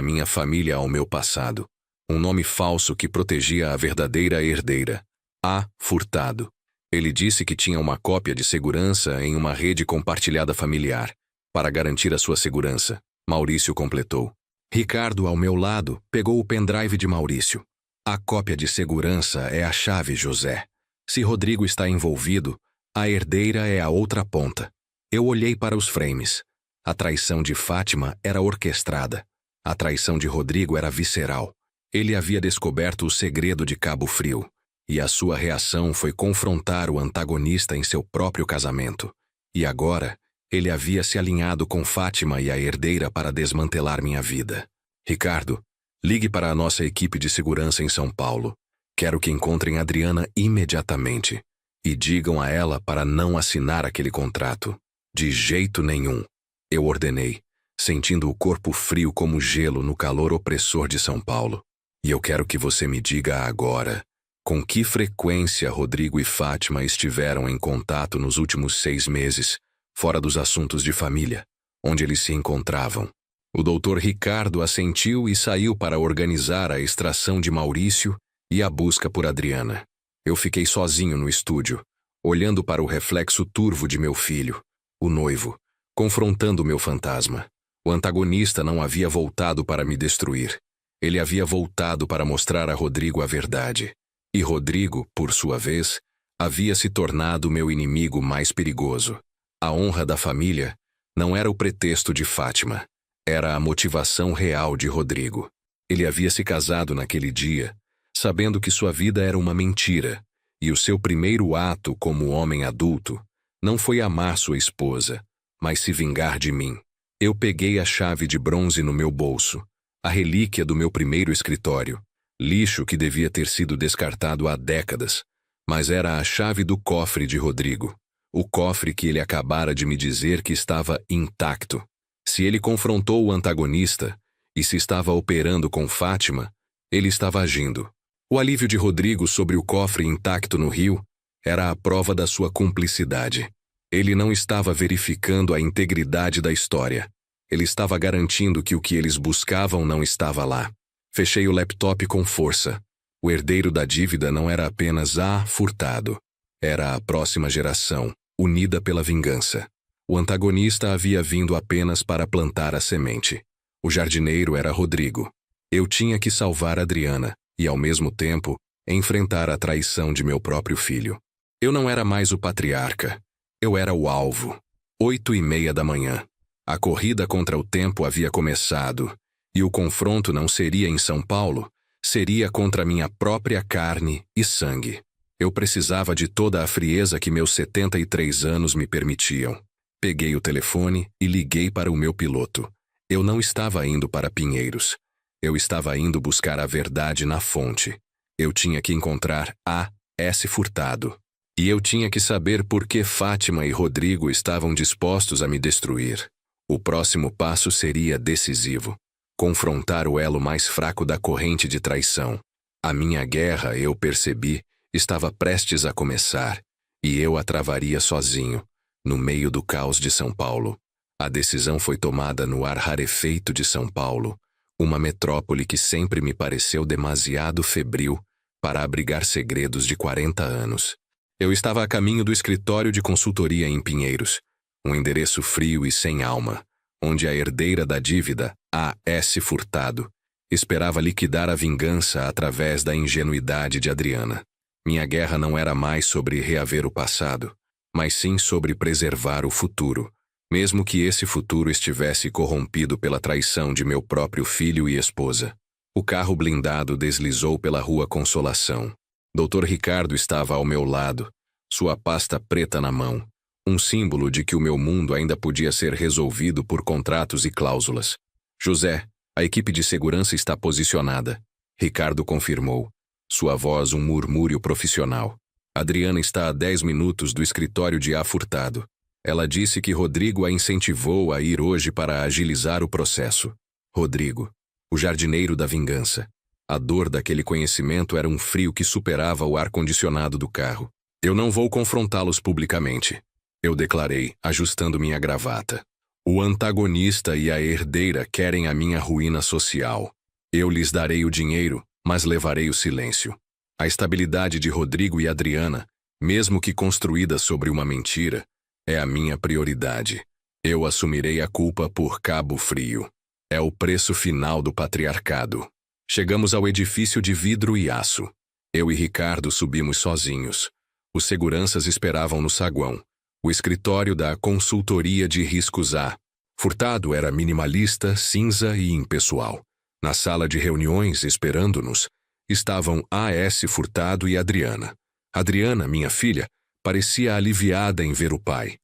minha família ao meu passado. Um nome falso que protegia a verdadeira herdeira. A. Furtado. Ele disse que tinha uma cópia de segurança em uma rede compartilhada familiar. Para garantir a sua segurança, Maurício completou. Ricardo, ao meu lado, pegou o pendrive de Maurício. A cópia de segurança é a chave, José. Se Rodrigo está envolvido, a herdeira é a outra ponta. Eu olhei para os frames. A traição de Fátima era orquestrada. A traição de Rodrigo era visceral. Ele havia descoberto o segredo de Cabo Frio. E a sua reação foi confrontar o antagonista em seu próprio casamento. E agora, ele havia se alinhado com Fátima e a herdeira para desmantelar minha vida. Ricardo, ligue para a nossa equipe de segurança em São Paulo. Quero que encontrem Adriana imediatamente. E digam a ela para não assinar aquele contrato. De jeito nenhum. Eu ordenei, sentindo o corpo frio como gelo no calor opressor de São Paulo. E eu quero que você me diga agora, com que frequência Rodrigo e Fátima estiveram em contato nos últimos 6 meses, fora dos assuntos de família, onde eles se encontravam. O Dr. Ricardo assentiu e saiu para organizar a extração de Maurício e a busca por Adriana. Eu fiquei sozinho no estúdio, olhando para o reflexo turvo de meu filho, o noivo, confrontando meu fantasma. O antagonista não havia voltado para me destruir. Ele havia voltado para mostrar a Rodrigo a verdade. E Rodrigo, por sua vez, havia se tornado meu inimigo mais perigoso. A honra da família não era o pretexto de Fátima. Era a motivação real de Rodrigo. Ele havia se casado naquele dia, sabendo que sua vida era uma mentira, e o seu primeiro ato como homem adulto não foi amar sua esposa, mas se vingar de mim. Eu peguei a chave de bronze no meu bolso, a relíquia do meu primeiro escritório, lixo que devia ter sido descartado há décadas, mas era a chave do cofre de Rodrigo, o cofre que ele acabara de me dizer que estava intacto. Se ele confrontou o antagonista, e se estava operando com Fátima, ele estava agindo. O alívio de Rodrigo sobre o cofre intacto no rio era a prova da sua cumplicidade. Ele não estava verificando a integridade da história. Ele estava garantindo que o que eles buscavam não estava lá. Fechei o laptop com força. O herdeiro da dívida não era apenas furtado. Era a próxima geração, unida pela vingança. O antagonista havia vindo apenas para plantar a semente. O jardineiro era Rodrigo. Eu tinha que salvar Adriana e, ao mesmo tempo, enfrentar a traição de meu próprio filho. Eu não era mais o patriarca. Eu era o alvo. 8:30 da manhã. A corrida contra o tempo havia começado, e o confronto não seria em São Paulo, seria contra minha própria carne e sangue. Eu precisava de toda a frieza que meus 73 anos me permitiam. Peguei o telefone e liguei para o meu piloto. Eu não estava indo para Pinheiros. Eu estava indo buscar a verdade na fonte. Eu tinha que encontrar A.S. Furtado. E eu tinha que saber por que Fátima e Rodrigo estavam dispostos a me destruir. O próximo passo seria decisivo. Confrontar o elo mais fraco da corrente de traição. A minha guerra, eu percebi, estava prestes a começar, e eu a travaria sozinho, no meio do caos de São Paulo. A decisão foi tomada no ar rarefeito de São Paulo, uma metrópole que sempre me pareceu demasiado febril para abrigar segredos de 40 anos. Eu estava a caminho do escritório de consultoria em Pinheiros, um endereço frio e sem alma, onde a herdeira da dívida, A.S. Furtado, esperava liquidar a vingança através da ingenuidade de Adriana. Minha guerra não era mais sobre reaver o passado, mas sim sobre preservar o futuro, mesmo que esse futuro estivesse corrompido pela traição de meu próprio filho e esposa. O carro blindado deslizou pela Rua Consolação. Dr. Ricardo estava ao meu lado, sua pasta preta na mão, um símbolo de que o meu mundo ainda podia ser resolvido por contratos e cláusulas. José, a equipe de segurança está posicionada. Ricardo confirmou, sua voz um murmúrio profissional. Adriana está a 10 minutos do escritório de A. Furtado. Ela disse que Rodrigo a incentivou a ir hoje para agilizar o processo. Rodrigo, o jardineiro da vingança. A dor daquele conhecimento era um frio que superava o ar-condicionado do carro. Eu não vou confrontá-los publicamente, eu declarei, ajustando minha gravata. O antagonista e a herdeira querem a minha ruína social. Eu lhes darei o dinheiro, mas levarei o silêncio. A estabilidade de Rodrigo e Adriana, mesmo que construída sobre uma mentira, é a minha prioridade. Eu assumirei a culpa por Cabo Frio. É o preço final do patriarcado. Chegamos ao edifício de vidro e aço. Eu e Ricardo subimos sozinhos. Os seguranças esperavam no saguão, o escritório da consultoria de riscos A. Furtado era minimalista, cinza e impessoal. Na sala de reuniões, esperando-nos, estavam A.S. Furtado e Adriana. Adriana, minha filha, parecia aliviada em ver o pai.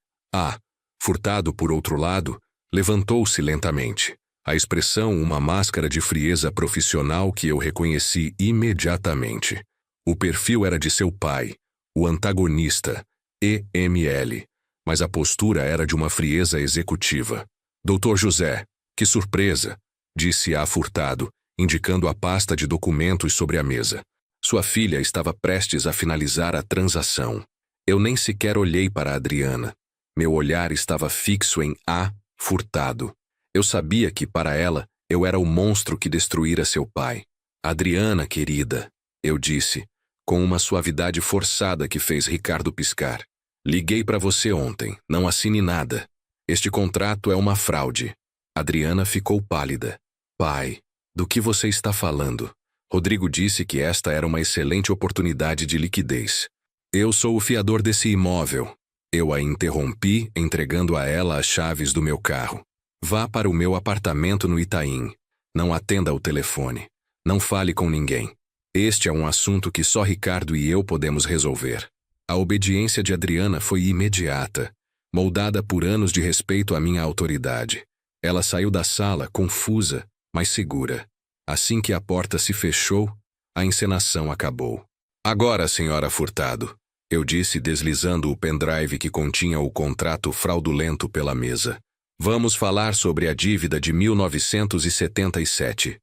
Furtado, por outro lado, levantou-se lentamente. A expressão uma máscara de frieza profissional que eu reconheci imediatamente. O perfil era de seu pai, o antagonista, EML, mas a postura era de uma frieza executiva. Doutor José, que surpresa, disse A. Furtado, indicando a pasta de documentos sobre a mesa. Sua filha estava prestes a finalizar a transação. Eu nem sequer olhei para Adriana. Meu olhar estava fixo em A. Furtado. Eu sabia que, para ela, eu era o monstro que destruíra seu pai. Adriana, querida, eu disse, com uma suavidade forçada que fez Ricardo piscar. Liguei para você ontem, não assine nada. Este contrato é uma fraude. Adriana ficou pálida. Pai, do que você está falando? Rodrigo disse que esta era uma excelente oportunidade de liquidez. Eu sou o fiador desse imóvel. Eu a interrompi, entregando a ela as chaves do meu carro. Vá para o meu apartamento no Itaim. Não atenda ao telefone. Não fale com ninguém. Este é um assunto que só Ricardo e eu podemos resolver. A obediência de Adriana foi imediata, moldada por anos de respeito à minha autoridade. Ela saiu da sala, confusa, mas segura. Assim que a porta se fechou, a encenação acabou. Agora, senhora Furtado, eu disse deslizando o pendrive que continha o contrato fraudulento pela mesa. Vamos falar sobre a dívida de 1977.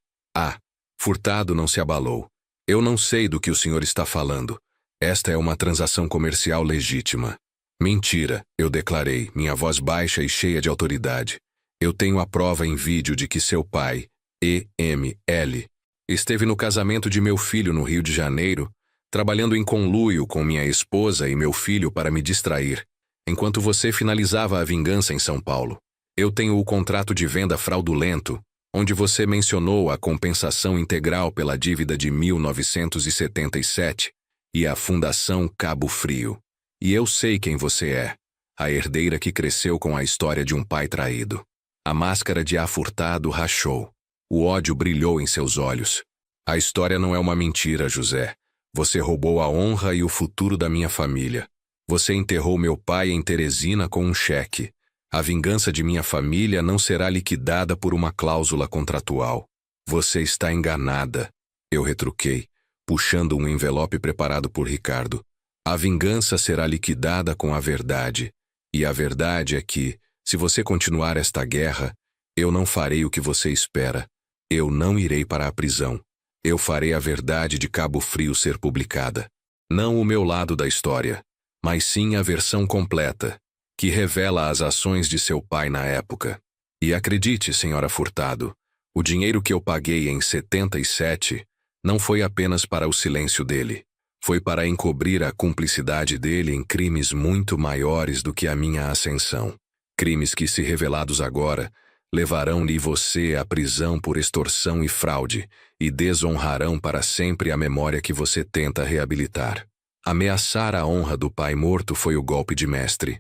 Furtado não se abalou. Eu não sei do que o senhor está falando. Esta é uma transação comercial legítima. Mentira, eu declarei, minha voz baixa e cheia de autoridade. Eu tenho a prova em vídeo de que seu pai, EML, esteve no casamento de meu filho no Rio de Janeiro, trabalhando em conluio com minha esposa e meu filho para me distrair, enquanto você finalizava a vingança em São Paulo. Eu tenho o contrato de venda fraudulento, onde você mencionou a compensação integral pela dívida de 1977 e a Fundação Cabo Frio. E eu sei quem você é. A herdeira que cresceu com a história de um pai traído. A máscara de A. Furtado rachou. O ódio brilhou em seus olhos. A história não é uma mentira, José. Você roubou a honra e o futuro da minha família. Você enterrou meu pai em Teresina com um cheque. A vingança de minha família não será liquidada por uma cláusula contratual. Você está enganada. Eu retruquei, puxando um envelope preparado por Ricardo. A vingança será liquidada com a verdade. E a verdade é que, se você continuar esta guerra, eu não farei o que você espera. Eu não irei para a prisão. Eu farei a verdade de Cabo Frio ser publicada. Não o meu lado da história, mas sim a versão completa, que revela as ações de seu pai na época. E acredite, senhora Furtado, o dinheiro que eu paguei em 77 não foi apenas para o silêncio dele. Foi para encobrir a cumplicidade dele em crimes muito maiores do que a minha ascensão. Crimes que, se revelados agora, levarão-lhe e você à prisão por extorsão e fraude e desonrarão para sempre a memória que você tenta reabilitar. Ameaçar a honra do pai morto foi o golpe de mestre.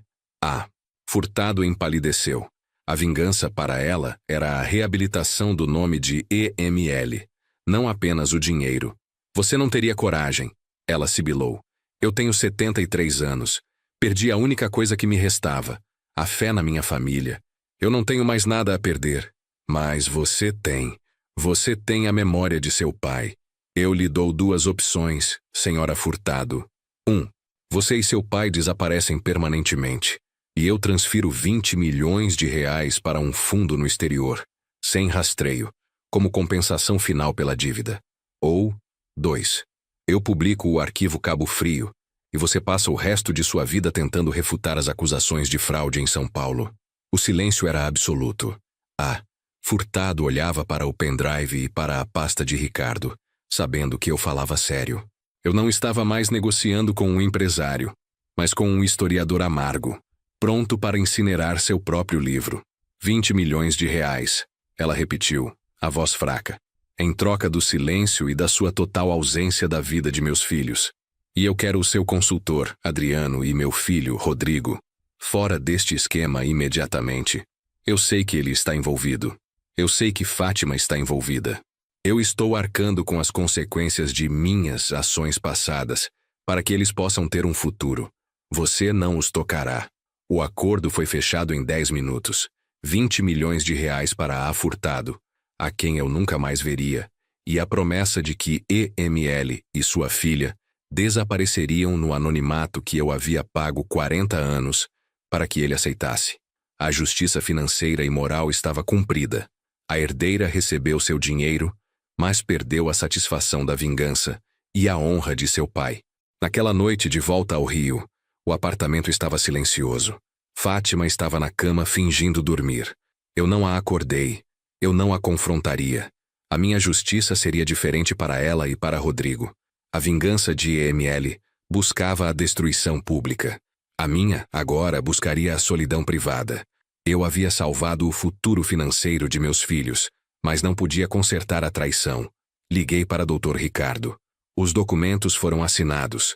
Furtado empalideceu. A vingança para ela era a reabilitação do nome de EML, não apenas o dinheiro. Você não teria coragem. Ela sibilou. Eu tenho 73 anos. Perdi a única coisa que me restava, a fé na minha família. Eu não tenho mais nada a perder. Mas você tem. Você tem a memória de seu pai. Eu lhe dou 2 opções, senhora Furtado. 1. Você e seu pai desaparecem permanentemente. E eu transfiro 20 milhões de reais para um fundo no exterior, sem rastreio, como compensação final pela dívida. Ou 2. Eu publico o arquivo Cabo Frio, e você passa o resto de sua vida tentando refutar as acusações de fraude em São Paulo. O silêncio era absoluto. Furtado olhava para o pendrive e para a pasta de Ricardo, sabendo que eu falava sério. Eu não estava mais negociando com um empresário, mas com um historiador amargo, pronto para incinerar seu próprio livro. 20 milhões de reais, ela repetiu, a voz fraca, em troca do silêncio e da sua total ausência da vida de meus filhos. E eu quero o seu consultor, Adriano, e meu filho, Rodrigo, fora deste esquema imediatamente. Eu sei que ele está envolvido. Eu sei que Fátima está envolvida. Eu estou arcando com as consequências de minhas ações passadas, para que eles possam ter um futuro. Você não os tocará. O acordo foi fechado em 10 minutos. 20 milhões de reais para A. Furtado, a quem eu nunca mais veria, e a promessa de que EML e sua filha desapareceriam no anonimato que eu havia pago 40 anos para que ele aceitasse. A justiça financeira e moral estava cumprida. A herdeira recebeu seu dinheiro, mas perdeu a satisfação da vingança e a honra de seu pai. Naquela noite de volta ao Rio, o apartamento estava silencioso. Fátima estava na cama fingindo dormir. Eu não a acordei. Eu não a confrontaria. A minha justiça seria diferente para ela e para Rodrigo. A vingança de EML buscava a destruição pública. A minha, agora, buscaria a solidão privada. Eu havia salvado o futuro financeiro de meus filhos, mas não podia consertar a traição. Liguei para Dr. Ricardo. Os documentos foram assinados.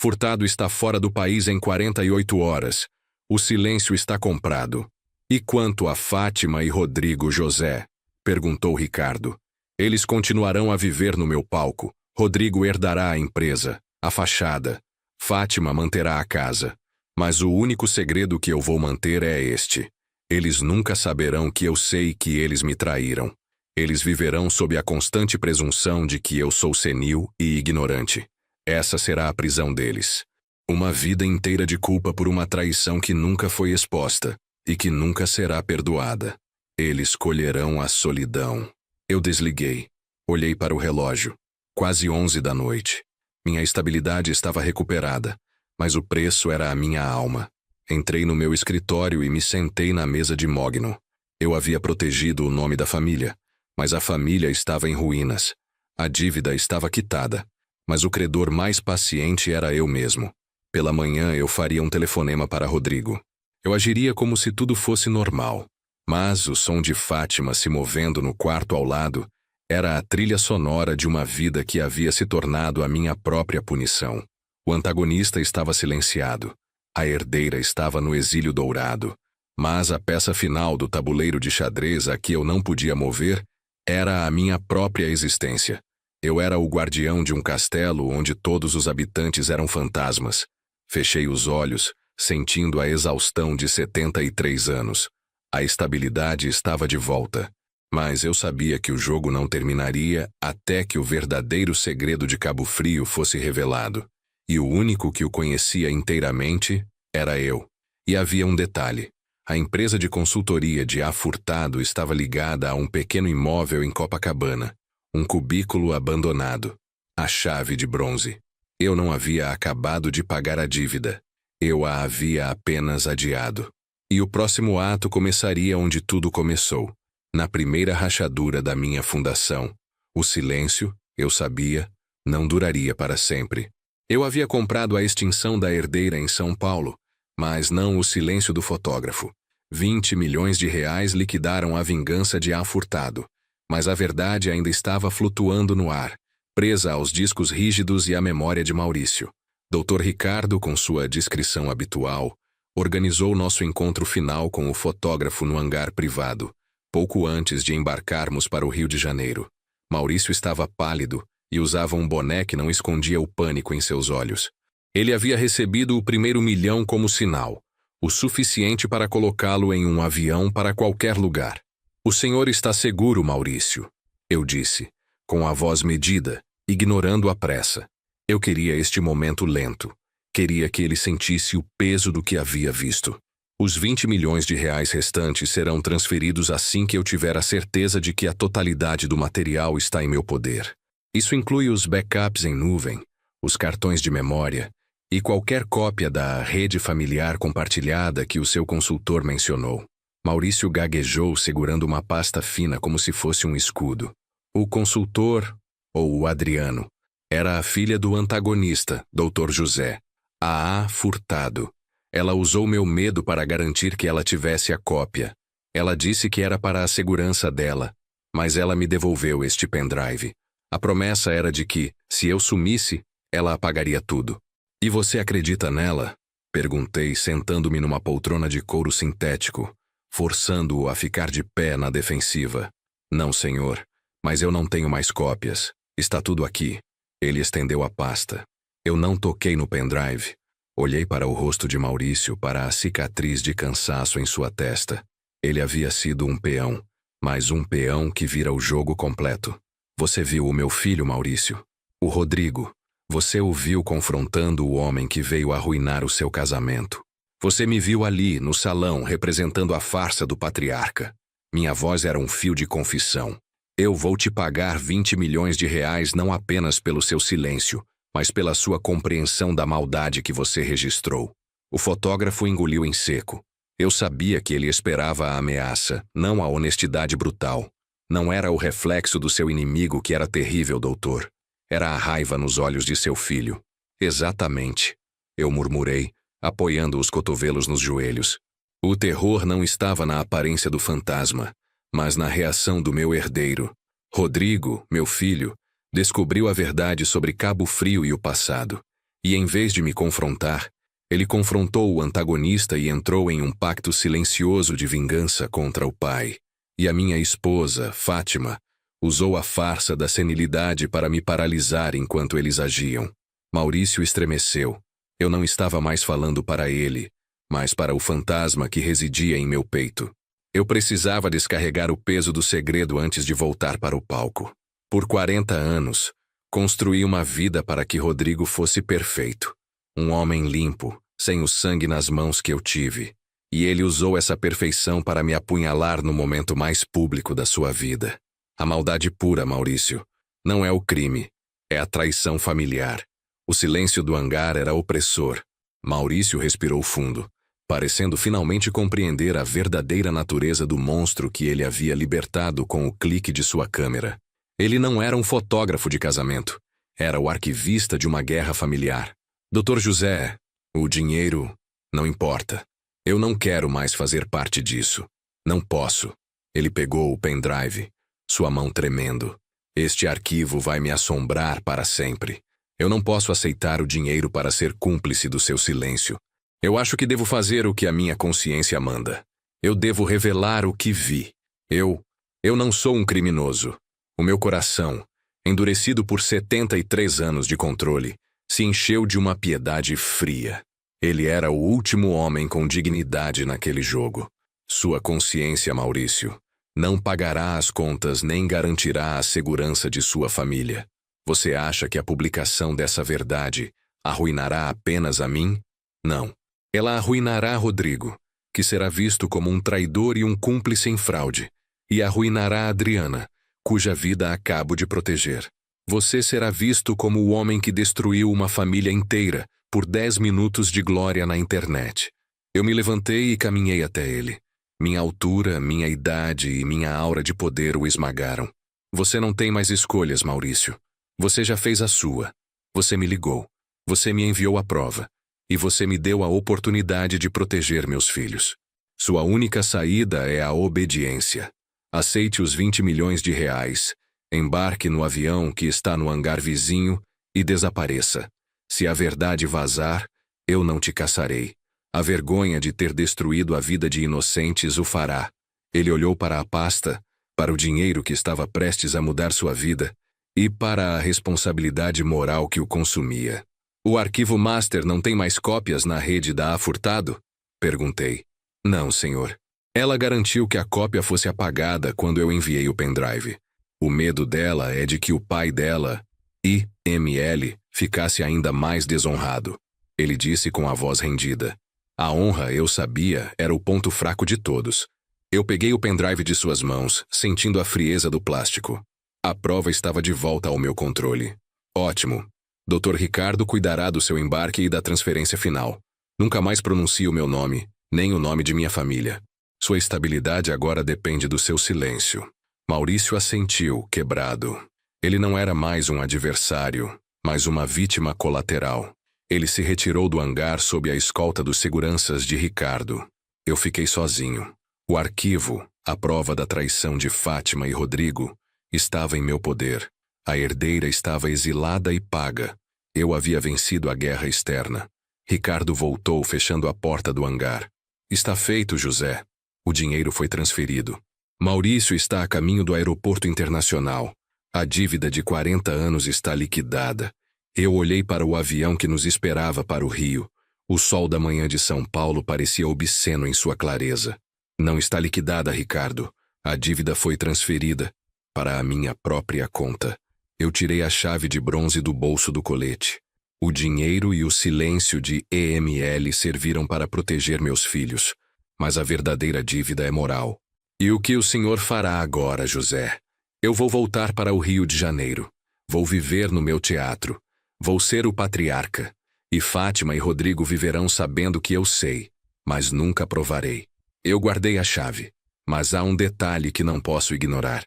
Furtado está fora do país em 48 horas. O silêncio está comprado. E quanto a Fátima e Rodrigo José? Perguntou Ricardo. Eles continuarão a viver no meu palco. Rodrigo herdará a empresa, a fachada. Fátima manterá a casa. Mas o único segredo que eu vou manter é este. Eles nunca saberão que eu sei que eles me traíram. Eles viverão sob a constante presunção de que eu sou senil e ignorante. Essa será a prisão deles. Uma vida inteira de culpa por uma traição que nunca foi exposta e que nunca será perdoada. Eles colherão a solidão. Eu desliguei. Olhei para o relógio. Quase 11 da noite. Minha estabilidade estava recuperada, mas o preço era a minha alma. Entrei no meu escritório e me sentei na mesa de mogno. Eu havia protegido o nome da família, mas a família estava em ruínas. A dívida estava quitada, mas o credor mais paciente era eu mesmo. Pela manhã eu faria um telefonema para Rodrigo. Eu agiria como se tudo fosse normal, mas o som de Fátima se movendo no quarto ao lado era a trilha sonora de uma vida que havia se tornado a minha própria punição. O antagonista estava silenciado. A herdeira estava no exílio dourado. Mas a peça final do tabuleiro de xadrez a que eu não podia mover era a minha própria existência. Eu era o guardião de um castelo onde todos os habitantes eram fantasmas. Fechei os olhos, sentindo a exaustão de 73 anos. A estabilidade estava de volta. Mas eu sabia que o jogo não terminaria até que o verdadeiro segredo de Cabo Frio fosse revelado. E o único que o conhecia inteiramente era eu. E havia um detalhe. A empresa de consultoria de A. Furtado estava ligada a um pequeno imóvel em Copacabana. Um cubículo abandonado. A chave de bronze. Eu não havia acabado de pagar a dívida. Eu a havia apenas adiado. E o próximo ato começaria onde tudo começou. Na primeira rachadura da minha fundação. O silêncio, eu sabia, não duraria para sempre. Eu havia comprado a extinção da herdeira em São Paulo, mas não o silêncio do fotógrafo. 20 milhões de reais liquidaram a vingança de A. Furtado. Mas a verdade ainda estava flutuando no ar, presa aos discos rígidos e à memória de Maurício. Dr. Ricardo, com sua discrição habitual, organizou nosso encontro final com o fotógrafo no hangar privado, pouco antes de embarcarmos para o Rio de Janeiro. Maurício estava pálido e usava um boné que não escondia o pânico em seus olhos. Ele havia recebido o primeiro 1 milhão como sinal, o suficiente para colocá-lo em um avião para qualquer lugar. "O senhor está seguro, Maurício", eu disse, com a voz medida, ignorando a pressa. Eu queria este momento lento. Queria que ele sentisse o peso do que havia visto. Os 20 milhões de reais restantes serão transferidos assim que eu tiver a certeza de que a totalidade do material está em meu poder. Isso inclui os backups em nuvem, os cartões de memória e qualquer cópia da rede familiar compartilhada que o seu consultor mencionou. Maurício gaguejou segurando uma pasta fina como se fosse um escudo. O consultor, ou o Adriano, era a filha do antagonista, Dr. José, a. Furtado. Ela usou meu medo para garantir que ela tivesse a cópia. Ela disse que era para a segurança dela, mas ela me devolveu este pendrive. A promessa era de que, se eu sumisse, ela apagaria tudo. "E você acredita nela?" perguntei, sentando-me numa poltrona de couro sintético, forçando-o a ficar de pé na defensiva. "Não, senhor, mas eu não tenho mais cópias. Está tudo aqui." Ele estendeu a pasta. Eu não toquei no pendrive. Olhei para o rosto de Maurício, para a cicatriz de cansaço em sua testa. Ele havia sido um peão, mas um peão que vira o jogo completo. "Você viu o meu filho, Maurício? O Rodrigo. Você o viu confrontando o homem que veio arruinar o seu casamento. Você me viu ali, no salão, representando a farsa do patriarca. Minha voz era um fio de confissão. Eu vou te pagar 20 milhões de reais não apenas pelo seu silêncio, mas pela sua compreensão da maldade que você registrou." O fotógrafo engoliu em seco. Eu sabia que ele esperava a ameaça, não a honestidade brutal. Não era o reflexo do seu inimigo que era terrível, doutor. Era a raiva nos olhos de seu filho. "Exatamente", eu murmurei, apoiando os cotovelos nos joelhos. O terror não estava na aparência do fantasma, mas na reação do meu herdeiro. Rodrigo, meu filho, descobriu a verdade sobre Cabo Frio e o passado, e em vez de me confrontar, ele confrontou o antagonista e entrou em um pacto silencioso de vingança contra o pai. E a minha esposa, Fátima, usou a farsa da senilidade para me paralisar enquanto eles agiam. Maurício estremeceu. Eu não estava mais falando para ele, mas para o fantasma que residia em meu peito. Eu precisava descarregar o peso do segredo antes de voltar para o palco. Por 40 anos, construí uma vida para que Rodrigo fosse perfeito. Um homem limpo, sem o sangue nas mãos que eu tive. E ele usou essa perfeição para me apunhalar no momento mais público da sua vida. A maldade pura, Maurício. Não é o crime, é a traição familiar. O silêncio do hangar era opressor. Maurício respirou fundo, parecendo finalmente compreender a verdadeira natureza do monstro que ele havia libertado com o clique de sua câmera. Ele não era um fotógrafo de casamento. Era o arquivista de uma guerra familiar. "Dr. José, o dinheiro não importa. Eu não quero mais fazer parte disso. Não posso." Ele pegou o pendrive, sua mão tremendo. "Este arquivo vai me assombrar para sempre. Eu não posso aceitar o dinheiro para ser cúmplice do seu silêncio. Eu acho que devo fazer o que a minha consciência manda. Eu devo revelar o que vi. Eu não sou um criminoso. O meu coração, endurecido por 73 anos de controle, se encheu de uma piedade fria. Ele era o último homem com dignidade naquele jogo. Sua consciência, Maurício, não pagará as contas nem garantirá a segurança de sua família. Você acha que a publicação dessa verdade arruinará apenas a mim? Não. Ela arruinará Rodrigo, que será visto como um traidor e um cúmplice em fraude, e arruinará Adriana, cuja vida acabo de proteger. Você será visto como o homem que destruiu uma família inteira por 10 minutos de glória na internet. Eu me levantei e caminhei até ele. Minha altura, minha idade e minha aura de poder o esmagaram. Você não tem mais escolhas, Maurício. Você já fez a sua. Você me ligou. Você me enviou a prova. E você me deu a oportunidade de proteger meus filhos. Sua única saída é a obediência. Aceite os 20 milhões de reais, embarque no avião que está no hangar vizinho e desapareça. Se a verdade vazar, eu não te caçarei. A vergonha de ter destruído a vida de inocentes o fará. Ele olhou para a pasta, para o dinheiro que estava prestes a mudar sua vida e para a responsabilidade moral que o consumia. O arquivo master não tem mais cópias na rede da A Furtado? Perguntei. Não, senhor. Ela garantiu que a cópia fosse apagada quando eu enviei o pendrive. O medo dela é de que o pai dela, IML, ficasse ainda mais desonrado. Ele disse com a voz rendida. A honra, eu sabia, era o ponto fraco de todos. Eu peguei o pendrive de suas mãos, sentindo a frieza do plástico. A prova estava de volta ao meu controle. Ótimo. Dr. Ricardo cuidará do seu embarque e da transferência final. Nunca mais pronuncie o meu nome, nem o nome de minha família. Sua estabilidade agora depende do seu silêncio. Maurício assentiu, quebrado. Ele não era mais um adversário, mas uma vítima colateral. Ele se retirou do hangar sob a escolta dos seguranças de Ricardo. Eu fiquei sozinho. O arquivo, a prova da traição de Fátima e Rodrigo, estava em meu poder. A herdeira estava exilada e paga. Eu havia vencido a guerra externa. Ricardo voltou, fechando a porta do hangar. Está feito, José. O dinheiro foi transferido. Maurício está a caminho do aeroporto internacional. A dívida de 40 anos está liquidada. Eu olhei para o avião que nos esperava para o Rio. O sol da manhã de São Paulo parecia obsceno em sua clareza. Não está liquidada, Ricardo. A dívida foi transferida para a minha própria conta. Eu tirei a chave de bronze do bolso do colete. O dinheiro e o silêncio de EML serviram para proteger meus filhos. Mas a verdadeira dívida é moral. E o que o senhor fará agora, José? Eu vou voltar para o Rio de Janeiro. Vou viver no meu teatro. Vou ser o patriarca. E Fátima e Rodrigo viverão sabendo que eu sei, mas nunca provarei. Eu guardei a chave, mas há um detalhe que não posso ignorar.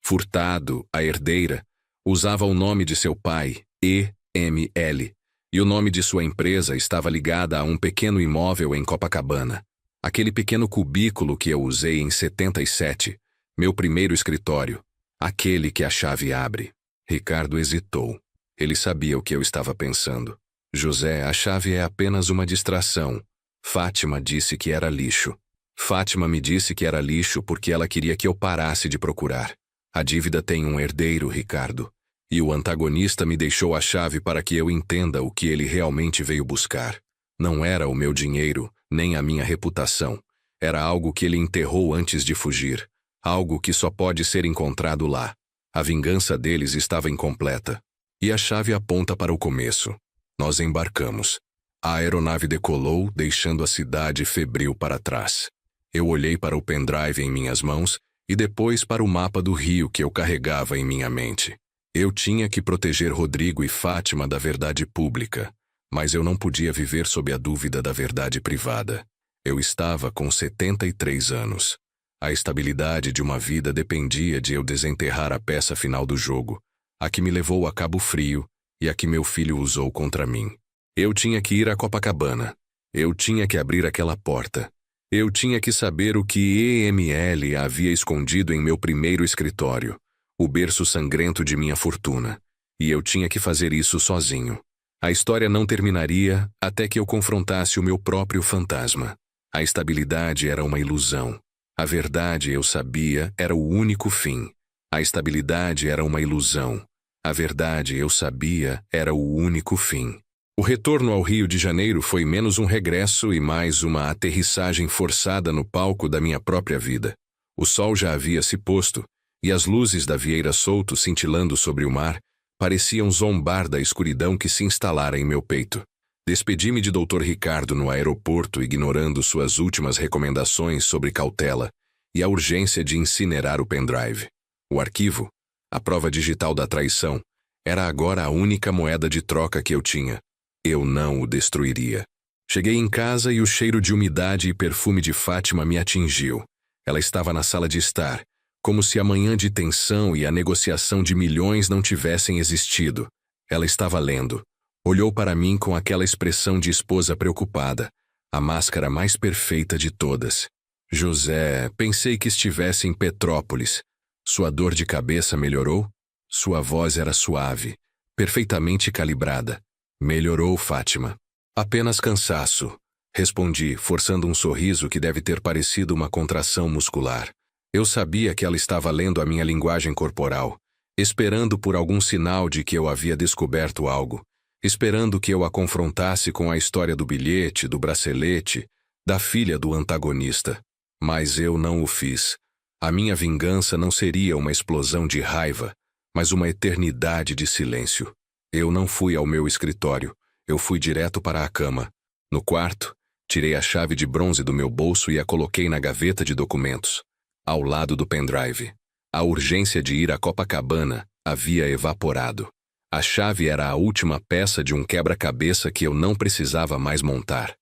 Furtado, a herdeira, usava o nome de seu pai, EML, e o nome de sua empresa estava ligada a um pequeno imóvel em Copacabana. Aquele pequeno cubículo que eu usei em 77, meu primeiro escritório, aquele que a chave abre. Ricardo hesitou. Ele sabia o que eu estava pensando. José, a chave é apenas uma distração. Fátima disse que era lixo. Fátima me disse que era lixo porque ela queria que eu parasse de procurar. A dívida tem um herdeiro, Ricardo. E o antagonista me deixou a chave para que eu entenda o que ele realmente veio buscar. Não era o meu dinheiro, nem a minha reputação. Era algo que ele enterrou antes de fugir. Algo que só pode ser encontrado lá. A vingança deles estava incompleta. E a chave aponta para o começo. Nós embarcamos. A aeronave decolou, deixando a cidade febril para trás. Eu olhei para o pendrive em minhas mãos e depois para o mapa do Rio que eu carregava em minha mente. Eu tinha que proteger Rodrigo e Fátima da verdade pública, mas eu não podia viver sob a dúvida da verdade privada. Eu estava com 73 anos. A estabilidade de uma vida dependia de eu desenterrar a peça final do jogo, a que me levou a Cabo Frio e a que meu filho usou contra mim. Eu tinha que ir a Copacabana. Eu tinha que abrir aquela porta. Eu tinha que saber o que EML havia escondido em meu primeiro escritório, o berço sangrento de minha fortuna. E eu tinha que fazer isso sozinho. A história não terminaria até que eu confrontasse o meu próprio fantasma. A estabilidade era uma ilusão. A verdade, eu sabia, era o único fim. A estabilidade era uma ilusão. A verdade, eu sabia, era o único fim. O retorno ao Rio de Janeiro foi menos um regresso e mais uma aterrissagem forçada no palco da minha própria vida. O sol já havia se posto, e as luzes da Vieira Solto cintilando sobre o mar pareciam zombar da escuridão que se instalara em meu peito. Despedi-me de Dr. Ricardo no aeroporto, ignorando suas últimas recomendações sobre cautela e a urgência de incinerar o pendrive. O arquivo, a prova digital da traição, era agora a única moeda de troca que eu tinha. Eu não o destruiria. Cheguei em casa e o cheiro de umidade e perfume de Fátima me atingiu. Ela estava na sala de estar, como se a manhã de tensão e a negociação de milhões não tivessem existido. Ela estava lendo. Olhou para mim com aquela expressão de esposa preocupada, a máscara mais perfeita de todas. José, pensei que estivesse em Petrópolis. Sua dor de cabeça melhorou? Sua voz era suave, perfeitamente calibrada. Melhorou, Fátima. Apenas cansaço, respondi, forçando um sorriso que deve ter parecido uma contração muscular. Eu sabia que ela estava lendo a minha linguagem corporal, esperando por algum sinal de que eu havia descoberto algo, esperando que eu a confrontasse com a história do bilhete, do bracelete, da filha do antagonista. Mas eu não o fiz. A minha vingança não seria uma explosão de raiva, mas uma eternidade de silêncio. Eu não fui ao meu escritório, eu fui direto para a cama. No quarto, tirei a chave de bronze do meu bolso e a coloquei na gaveta de documentos, ao lado do pendrive. A urgência de ir a Copacabana havia evaporado. A chave era a última peça de um quebra-cabeça que eu não precisava mais montar.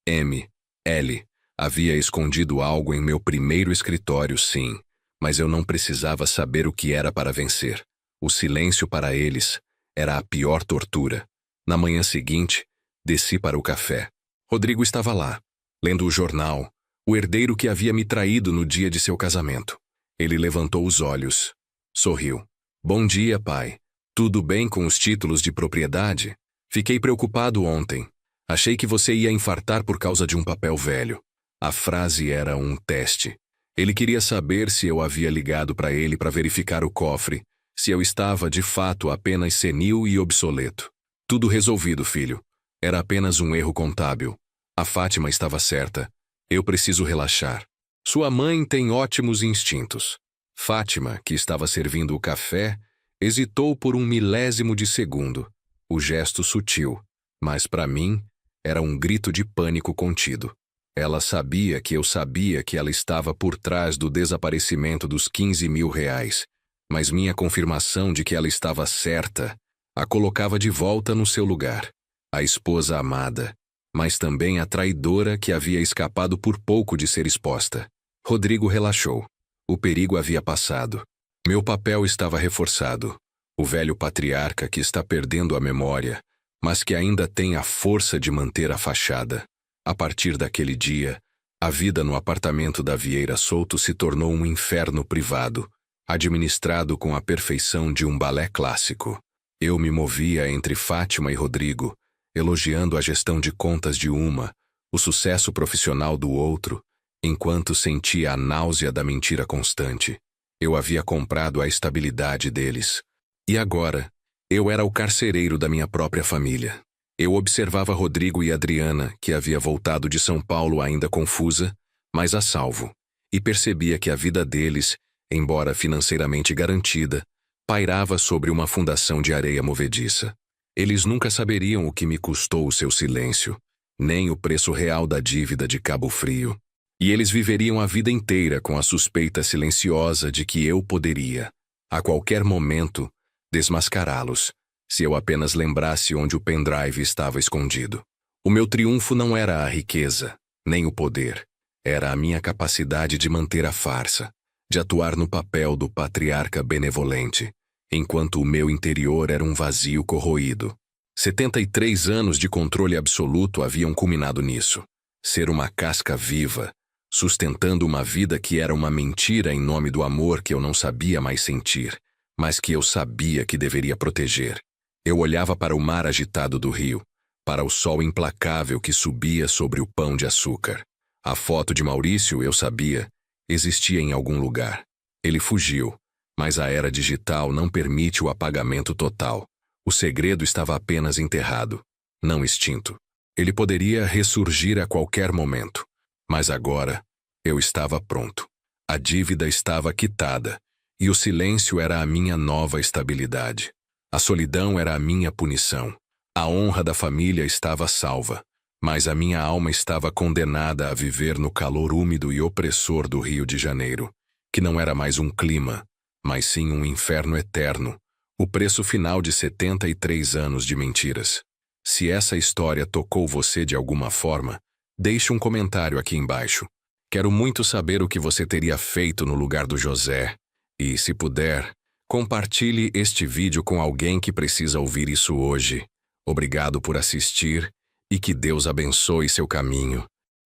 L. Havia escondido algo em meu primeiro escritório, sim, mas eu não precisava saber o que era para vencer. O silêncio para eles era a pior tortura. Na manhã seguinte, desci para o café. Rodrigo estava lá, lendo o jornal, o herdeiro que havia me traído no dia de seu casamento. Ele levantou os olhos. Sorriu. Bom dia, pai. Tudo bem com os títulos de propriedade? Fiquei preocupado ontem. Achei que você ia infartar por causa de um papel velho. A frase era um teste. Ele queria saber se eu havia ligado para ele para verificar o cofre, se eu estava, de fato, apenas senil e obsoleto. Tudo resolvido, filho. Era apenas um erro contábil. A Fátima estava certa. Eu preciso relaxar. Sua mãe tem ótimos instintos. Fátima, que estava servindo o café, hesitou por um milésimo de segundo. O gesto sutil, mas para mim, era um grito de pânico contido. Ela sabia que eu sabia que ela estava por trás do desaparecimento dos 15 mil reais, mas minha confirmação de que ela estava certa a colocava de volta no seu lugar. A esposa amada, mas também a traidora que havia escapado por pouco de ser exposta. Rodrigo relaxou. O perigo havia passado. Meu papel estava reforçado. O velho patriarca que está perdendo a memória, mas que ainda tem a força de manter a fachada. A partir daquele dia, a vida no apartamento da Vieira Solto se tornou um inferno privado, administrado com a perfeição de um balé clássico. Eu me movia entre Fátima e Rodrigo, elogiando a gestão de contas de uma, o sucesso profissional do outro, enquanto sentia a náusea da mentira constante. Eu havia comprado a estabilidade deles. E agora, eu era o carcereiro da minha própria família. Eu observava Rodrigo e Adriana, que havia voltado de São Paulo ainda confusa, mas a salvo, e percebia que a vida deles, embora financeiramente garantida, pairava sobre uma fundação de areia movediça. Eles nunca saberiam o que me custou o seu silêncio, nem o preço real da dívida de Cabo Frio. E eles viveriam a vida inteira com a suspeita silenciosa de que eu poderia, a qualquer momento, desmascará-los, se eu apenas lembrasse onde o pendrive estava escondido. O meu triunfo não era a riqueza, nem o poder. Era a minha capacidade de manter a farsa, de atuar no papel do patriarca benevolente, enquanto o meu interior era um vazio corroído. 73 anos de controle absoluto haviam culminado nisso. Ser uma casca viva, sustentando uma vida que era uma mentira em nome do amor que eu não sabia mais sentir, mas que eu sabia que deveria proteger. Eu olhava para o mar agitado do rio, para o sol implacável que subia sobre o pão de açúcar. A foto de Maurício, eu sabia, existia em algum lugar. Ele fugiu, mas a era digital não permite o apagamento total. O segredo estava apenas enterrado, não extinto. Ele poderia ressurgir a qualquer momento, mas agora eu estava pronto. A dívida estava quitada, e o silêncio era a minha nova estabilidade. A solidão era a minha punição. A honra da família estava salva, mas a minha alma estava condenada a viver no calor úmido e opressor do Rio de Janeiro, que não era mais um clima, mas sim um inferno eterno, o preço final de 73 anos de mentiras. Se essa história tocou você de alguma forma, deixe um comentário aqui embaixo. Quero muito saber o que você teria feito no lugar do José. E, se puder, compartilhe este vídeo com alguém que precisa ouvir isso hoje. Obrigado por assistir e que Deus abençoe seu caminho.